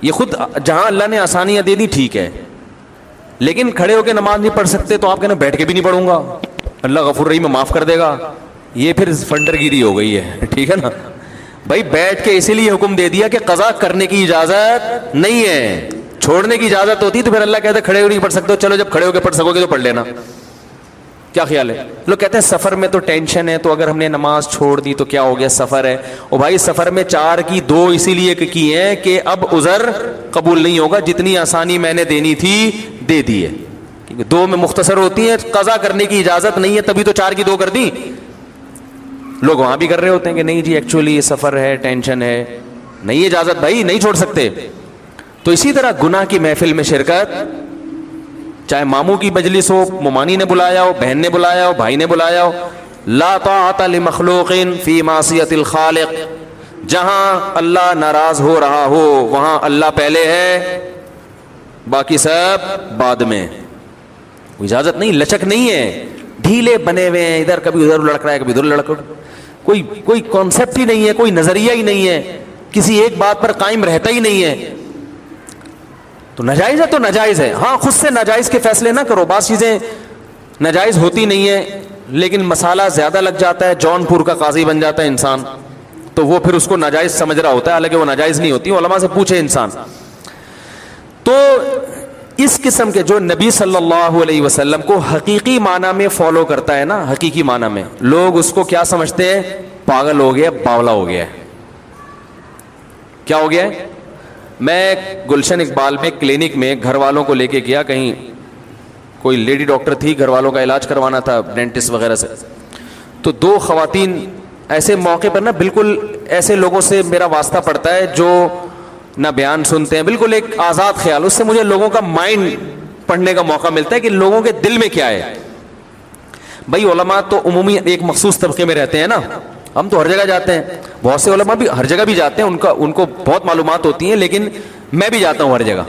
یہ خود جہاں اللہ نے آسانیاں دے دی ٹھیک ہے, لیکن کھڑے ہو کے نماز نہیں پڑھ سکتے تو آپ کہنا بیٹھ کے بھی نہیں پڑھوں گا, اللہ غفور رحیم معاف کر دے گا. یہ پھر فنڈر گیری ہو گئی ہے, ٹھیک ہے نا. بھائی بیٹھ کے اسی لیے حکم دے دیا کہ قضا کرنے کی اجازت نہیں ہے, چھوڑنے کی اجازت ہوتی تو پھر اللہ کہتے کھڑے ہو نہیں پڑھ سکتے, چلو جب کھڑے ہو کے پڑھ سکو گے تو پڑھ لینا. کیا خیال ہے؟ لوگ کہتے ہیں سفر میں تو ٹینشن ہے, تو اگر ہم نے نماز چھوڑ دی تو کیا ہو گیا, سفر ہے. اور بھائی سفر میں 4 کی 2 اسی لیے کی ہیں کہ اب عذر قبول نہیں ہوگا, جتنی آسانی میں نے دینی تھی دے دی ہے. 2 میں مختصر ہوتی ہیں, قضا کرنے کی اجازت نہیں ہے, تبھی تو 4 کی 2 کر دی. لوگ وہاں بھی کر رہے ہوتے ہیں کہ نہیں جی ایکچولی یہ سفر ہے, ٹینشن ہے, نہیں اجازت بھائی, نہیں چھوڑ سکتے. تو اسی طرح گناہ کی محفل میں شرکت, چاہے ماموں کی مجلس ہو, ممانی نے بلایا ہو, بہن نے بلایا ہو, بھائی نے بلایا ہو, لا طاعت لمخلوق فی معصیت الخالق. جہاں اللہ ناراض ہو رہا ہو وہاں اللہ پہلے ہے, باقی سب بعد میں. اجازت نہیں, لچک نہیں ہے, ڈھیلے بنے ہوئے ہیں, ادھر کبھی ادھر لڑک رہا ہے, کبھی ادھر لڑک رہا ہے. کوئی کانسیپٹ ہی نہیں ہے, کوئی نظریہ ہی نہیں ہے, کسی ایک بات پر قائم رہتا ہی نہیں ہے. تو ناجائز ہے تو ناجائز ہے. ہاں خود سے ناجائز کے فیصلے نہ کرو. بعض چیزیں ناجائز ہوتی نہیں ہیں لیکن مسالہ زیادہ لگ جاتا ہے, جون پور کا قاضی بن جاتا ہے انسان, تو وہ پھر اس کو ناجائز سمجھ رہا ہوتا ہے, حالانکہ وہ ناجائز نہیں ہوتی. علماء سے پوچھے انسان. تو اس قسم کے جو نبی صلی اللہ علیہ وسلم کو حقیقی معنی میں فالو کرتا ہے نا, حقیقی معنی میں, لوگ اس کو کیا سمجھتے ہیں, پاگل ہو گیا, باولا ہو گیا ہے. کیا ہو گیا ہے؟ میں گلشن اقبال میں کلینک میں گھر والوں کو لے کے گیا, کہیں کوئی لیڈی ڈاکٹر تھی, گھر والوں کا علاج کروانا تھا ڈینٹسٹ وغیرہ سے. تو 2 خواتین ایسے موقع پر نا, بالکل ایسے لوگوں سے میرا واسطہ پڑتا ہے جو نہ بیان سنتے ہیں, بالکل ایک آزاد خیال. اس سے مجھے لوگوں کا مائنڈ پڑھنے کا موقع ملتا ہے کہ لوگوں کے دل میں کیا ہے. بھائی علماء تو عمومی ایک مخصوص طبقے میں رہتے ہیں نا, ہم تو ہر جگہ جاتے ہیں, بہت سے علماء بھی ہر جگہ بھی جاتے ہیں, ان کو بہت معلومات ہوتی ہیں, لیکن میں بھی جاتا ہوں ہر جگہ.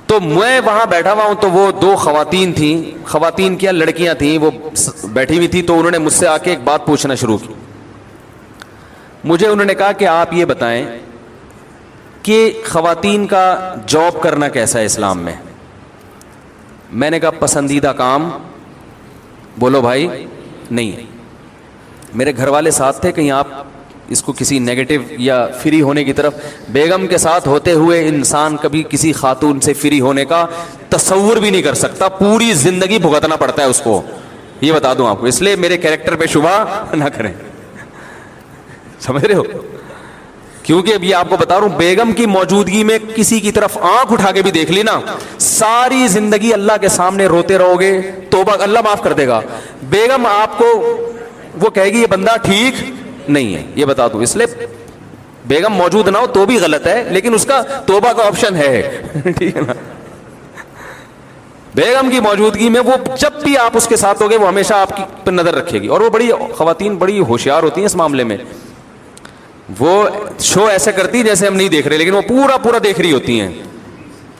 تو میں وہاں بیٹھا ہوا ہوں تو وہ 2 خواتین تھیں, خواتین کیا لڑکیاں تھیں, وہ بیٹھی ہوئی تھی. تو انہوں نے مجھ سے آ کے ایک بات پوچھنا شروع کی. مجھے انہوں نے کہا کہ آپ یہ بتائیں کہ خواتین کا جاب کرنا کیسا ہے اسلام میں. میں نے کہا پسندیدہ کام بولو بھائی نہیں. میرے گھر والے ساتھ تھے, کہیں آپ اس کو کسی نیگیٹو یا فری ہونے کی طرف, بیگم کے ساتھ ہوتے ہوئے انسان کبھی کسی خاتون سے فری ہونے کا تصور بھی نہیں کر سکتا, پوری زندگی بھگتنا پڑتا ہے اس کو, یہ بتا دوں آپ کو. اس لیے میرے کیریکٹر پہ شبہ نہ کریں, سمجھ رہے ہو, کیونکہ اب یہ آپ کو بتا رہا ہوں, بیگم کی موجودگی میں کسی کی طرف آنکھ اٹھا کے بھی دیکھ لی نا, ساری زندگی اللہ کے سامنے روتے رہو گے, توبہ اللہ معاف کر دے گا. بیگم آپ کو وہ کہے گی یہ بندہ ٹھیک نہیں ہے, یہ بتا دوں. اس لیے بیگم موجود نہ ہو تو بھی غلط ہے, لیکن اس کا توبہ کا آپشن ہے, ٹھیک ہے نا. بیگم کی موجودگی میں وہ جب بھی آپ اس کے ساتھ ہوگے وہ ہمیشہ آپ کی پر نظر رکھے گی. اور وہ بڑی خواتین بڑی ہوشیار ہوتی ہیں اس معاملے میں, وہ شو ایسے کرتی جیسے ہم نہیں دیکھ رہے, لیکن وہ پورا دیکھ رہی ہوتی ہیں.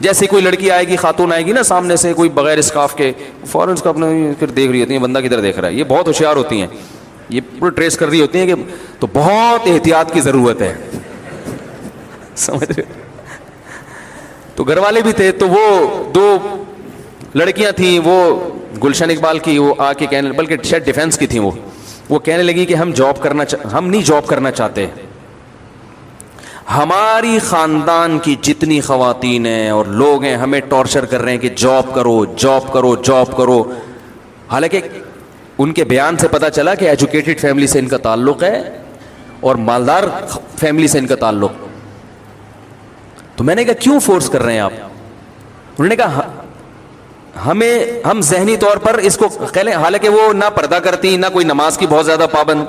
جیسے کوئی لڑکی آئے گی, خاتون آئے گی نا سامنے سے, کوئی بغیر اسکارف کے, فوراً اس کو اپنے پھر دیکھ رہی ہوتی ہیں, بندہ کدھر دیکھ رہا ہے. یہ بہت ہوشیار ہوتی ہیں, یہ پورا ٹریس کر رہی ہوتی ہیں کہ, تو بہت احتیاط کی ضرورت ہے, سمجھ رہے. تو گھر والے بھی تھے, تو وہ 2 لڑکیاں تھیں, وہ گلشن اقبال کی, وہ آ کے کہنے, بلکہ شاید ڈیفینس کی تھیں, وہ کہنے لگی کہ ہم نہیں جاب کرنا چاہتے. ہماری خاندان کی جتنی خواتین ہیں اور لوگ ہیں ہمیں ٹارچر کر رہے ہیں کہ جاب کرو. حالانکہ ان کے بیان سے پتا چلا کہ ایجوکیٹڈ فیملی سے ان کا تعلق ہے اور مالدار فیملی سے ان کا تعلق. تو میں نے کہا کیوں فورس کر رہے ہیں آپ؟ انہوں نے کہا ہم ذہنی طور پر اس کو کہلیں, حالانکہ وہ نہ پردہ کرتی نہ کوئی نماز کی بہت زیادہ پابند,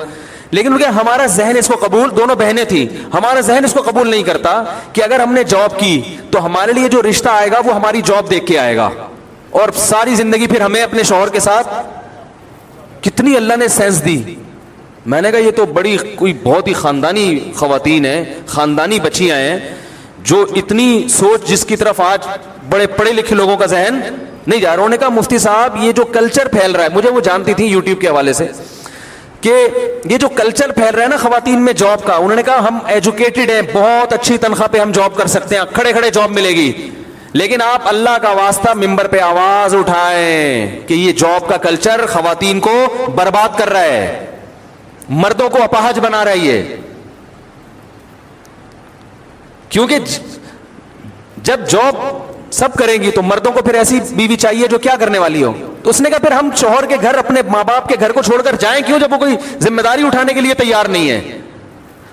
لیکن ہمارا ذہن اس کو قبول, دونوں بہنیں تھیں, ہمارا ذہن اس کو قبول نہیں کرتا کہ اگر ہم نے جاب کی تو ہمارے لیے جو رشتہ آئے گا وہ ہماری جاب دیکھ کے آئے گا, اور ساری زندگی پھر ہمیں اپنے شوہر کے ساتھ. کتنی اللہ نے سینس دی, میں نے کہا یہ تو بڑی کوئی بہت ہی خاندانی خواتین ہیں, خاندانی بچیاں ہیں, جو اتنی سوچ جس کی طرف آج بڑے پڑھے لکھے لوگوں کا ذہن نہیں جا رہا. انہوں نے کہا مفتی صاحب یہ جو کلچر پھیل رہا ہے, مجھے وہ جانتی تھی یوٹیوب کے حوالے سے, کہ یہ جو کلچر پھیل رہا ہے نا خواتین میں جاب کا, انہوں نے کہا ہم ایجوکیٹڈ ہیں, بہت اچھی تنخواہ پہ ہم جاب کر سکتے ہیں, کھڑے کھڑے جاب ملے گی, لیکن آپ اللہ کا واسطہ ممبر پہ آواز اٹھائیں کہ یہ جاب کا کلچر خواتین کو برباد کر رہا ہے, مردوں کو اپاہج بنا رہا ہے یہ. کیونکہ جب جاب سب کریں گی تو مردوں کو پھر ایسی بیوی چاہیے جو کیا کرنے والی ہو. تو اس نے کہا پھر ہم شوہر کے گھر, اپنے ماں باپ کے گھر کو چھوڑ کر جائیں کیوں جب وہ کوئی ذمہ داری اٹھانے کے لیے تیار نہیں ہے.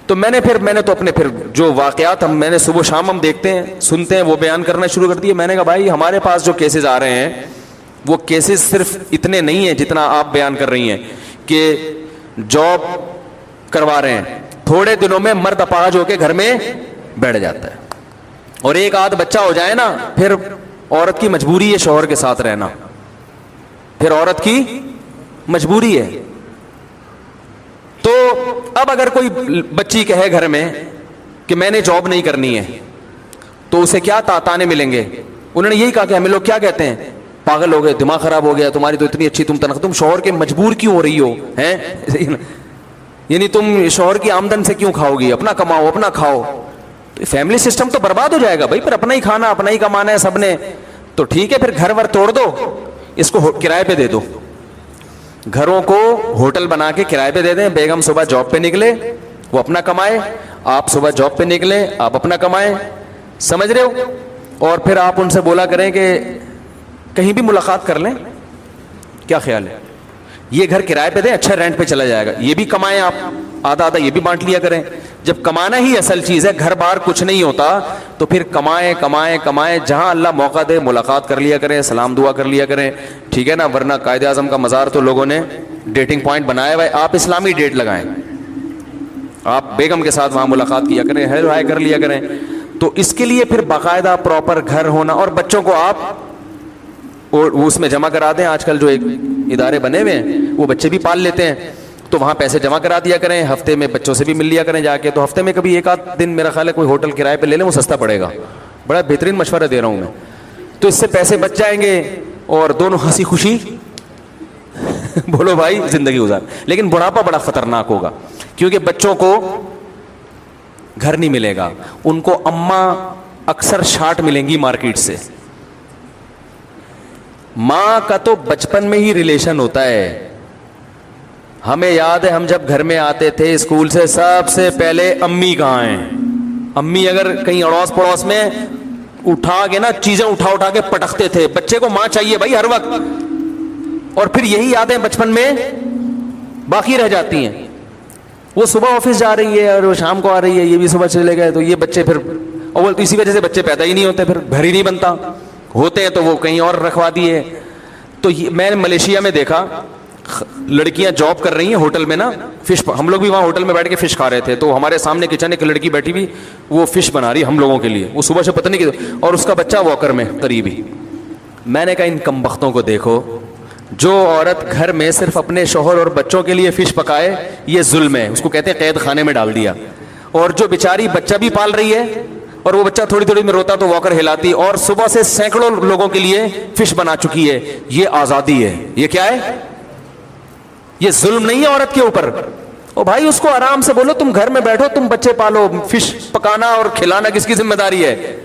تو میں نے تو اپنے پھر جو واقعات میں نے صبح شام ہم دیکھتے ہیں سنتے ہیں وہ بیان کرنا شروع کر دیے. میں نے کہا بھائی ہمارے پاس جو کیسز آ رہے ہیں وہ کیسز صرف اتنے نہیں ہیں جتنا آپ بیان کر رہی ہیں کہ جاب کروا رہے ہیں, تھوڑے دنوں میں مرد اپاہج ہو کے گھر میں بیٹھ جاتا ہے, اور ایک آدھ بچہ ہو جائے نا پھر عورت کی مجبوری ہے شوہر کے ساتھ رہنا, پھر عورت کی مجبوری ہے. تو اب اگر کوئی بچی کہے گھر میں کہ میں نے جاب نہیں کرنی ہے تو اسے کیا تانے ملیں گے. انہوں نے یہی کہا کہ ہمیں لوگ کیا کہتے ہیں, پاگل ہو گئے, دماغ خراب ہو گیا, تمہاری تو اتنی اچھی تم شوہر کے مجبور کیوں ہو رہی ہو ہیں, یعنی تم شوہر کی آمدن سے کیوں کھاؤ گی, اپنا کماؤ اپنا کھاؤ. فیملی سسٹم تو برباد ہو جائے گا بھائی, پھر اپنا ہی کھانا اپنا ہی کمانا ہے سب نے. تو ٹھیک ہے پھر گھر ور توڑ دو, اس کو کرائے پہ دے دو, گھروں کو ہوٹل بنا کے کرائے پہ دے دیں. بیگم صبح جاب پہ نکلے وہ اپنا کمائے, آپ صبح جاب پہ نکلے آپ اپنا کمائیں, سمجھ رہے ہو. اور پھر آپ ان سے بولا کریں کہ کہیں بھی ملاقات کر لیں, کیا خیال ہے, یہ گھر کرائے پہ دیں, اچھا رینٹ پہ چلا جائے گا, یہ بھی کمائیں آپ, آدھا آدھا یہ بھی بانٹ لیا کریں. جب کمانا ہی اصل چیز ہے, گھر بار کچھ نہیں ہوتا, تو پھر کمائیں کمائیں کمائیں, جہاں اللہ موقع دے ملاقات کر لیا کریں, سلام دعا کر لیا کریں, ٹھیک ہے نا. ورنہ قائد اعظم کا مزار تو لوگوں نے ڈیٹنگ پوائنٹ بنایا ہوا ہے, آپ اسلامی ڈیٹ لگائیں, آپ بیگم کے ساتھ وہاں ملاقات کیا کریں, ہیلو ہائے کر لیا کریں. تو اس کے لیے پھر باقاعدہ پراپر گھر ہونا, اور بچوں کو آپ اس میں جمع کرا دیں. آج کل جو ایک ادارے بنے ہوئے ہیں وہ بچے بھی پال لیتے ہیں, تو وہاں پیسے جمع کرا دیا کریں, ہفتے میں بچوں سے بھی مل لیا کریں جا کے. تو ہفتے میں کبھی ایک آدھ دن میرا خیال ہے کوئی ہوٹل کرائے پہ لے لیں, وہ سستا پڑے گا. بڑا بہترین مشورہ دے رہا ہوں میں. تو اس سے پیسے بچ جائیں گے اور دونوں ہنسی خوشی بولو بھائی زندگی گزار. لیکن بڑھاپا بڑا خطرناک ہوگا, کیونکہ بچوں کو گھر نہیں ملے گا, ان کو اماں اکثر شارٹ ملیں گی مارکیٹ سے. ماں کا تو بچپن میں ہی ریلیشن ہوتا ہے. ہمیں یاد ہے ہم جب گھر میں آتے تھے اسکول سے, سب سے پہلے امی کہاں ہیں. امی اگر کہیں اڑوس پڑوس میں اٹھا کے نا چیزیں اٹھا کے پٹکتے تھے. بچے کو ماں چاہیے بھائی ہر وقت, اور پھر یہی یادیں بچپن میں باقی رہ جاتی ہیں. وہ صبح آفس جا رہی ہے اور وہ شام کو آ رہی ہے, یہ بھی صبح چلے گئے, تو یہ بچے پھر اول تو اسی وجہ سے بچے پیدا ہی نہیں ہوتے, پھر گھر ہی نہیں بنتا, ہوتے ہیں تو وہ کہیں اور رکھوا دیے. تو میں نے ملیشیا میں دیکھا لڑکیاں جاب کر رہی ہیں ہوٹل میں نا, فش, ہم لوگ بھی وہاں ہوٹل میں بیٹھ کے فش کھا رہے تھے, تو ہمارے سامنے کچن ایک لڑکی بیٹھی ہوئی, وہ فش بنا رہی ہم لوگوں کے لیے, وہ صبح سے پتہ نہیں کہ, اور اس کا بچہ واکر میں قریبی. میں نے کہا ان کمبختوں کو دیکھو, جو عورت گھر میں صرف اپنے شوہر اور بچوں کے لیے فش پکائے یہ ظلم ہے, اس کو کہتے ہیں قید خانے میں ڈال دیا. اور جو بیچاری بچہ بھی پال رہی ہے اور وہ بچہ تھوڑی تھوڑی میں روتا تو واکر ہلاتی, اور صبح سے سینکڑوں لوگوں کے لیے فش بنا چکی ہے, یہ آزادی ہے. یہ کیا ہے, یہ ظلم نہیں ہے عورت کے اوپر. او بھائی اس کو آرام سے بولو تم گھر میں بیٹھو, تم بچے پالو, فش پکانا اور کھلانا کس کی ذمہ داری ہے,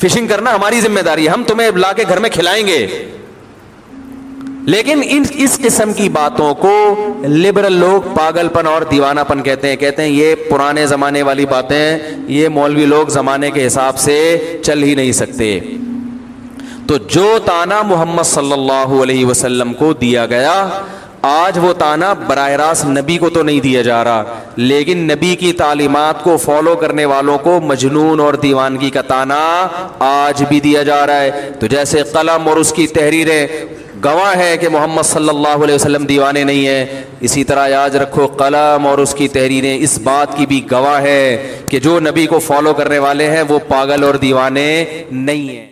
فشنگ کرنا ہماری ذمہ داری ہے, ہم تمہیں لا کے گھر میں کھلائیں گے. لیکن اس قسم کی باتوں کو لبرل لوگ پاگل پن اور دیوانہ پن کہتے ہیں یہ پرانے زمانے والی باتیں, یہ مولوی لوگ زمانے کے حساب سے چل ہی نہیں سکتے. تو جو تانا محمد صلی اللہ علیہ وسلم کو دیا گیا, آج وہ تانا براہ راست نبی کو تو نہیں دیا جا رہا, لیکن نبی کی تعلیمات کو فالو کرنے والوں کو مجنون اور دیوانگی کا تانا آج بھی دیا جا رہا ہے. تو جیسے قلم اور اس کی تحریریں گواہ ہے کہ محمد صلی اللہ علیہ وسلم دیوانے نہیں ہیں, اسی طرح یاد رکھو قلم اور اس کی تحریریں اس بات کی بھی گواہ ہے کہ جو نبی کو فالو کرنے والے ہیں وہ پاگل اور دیوانے نہیں ہیں.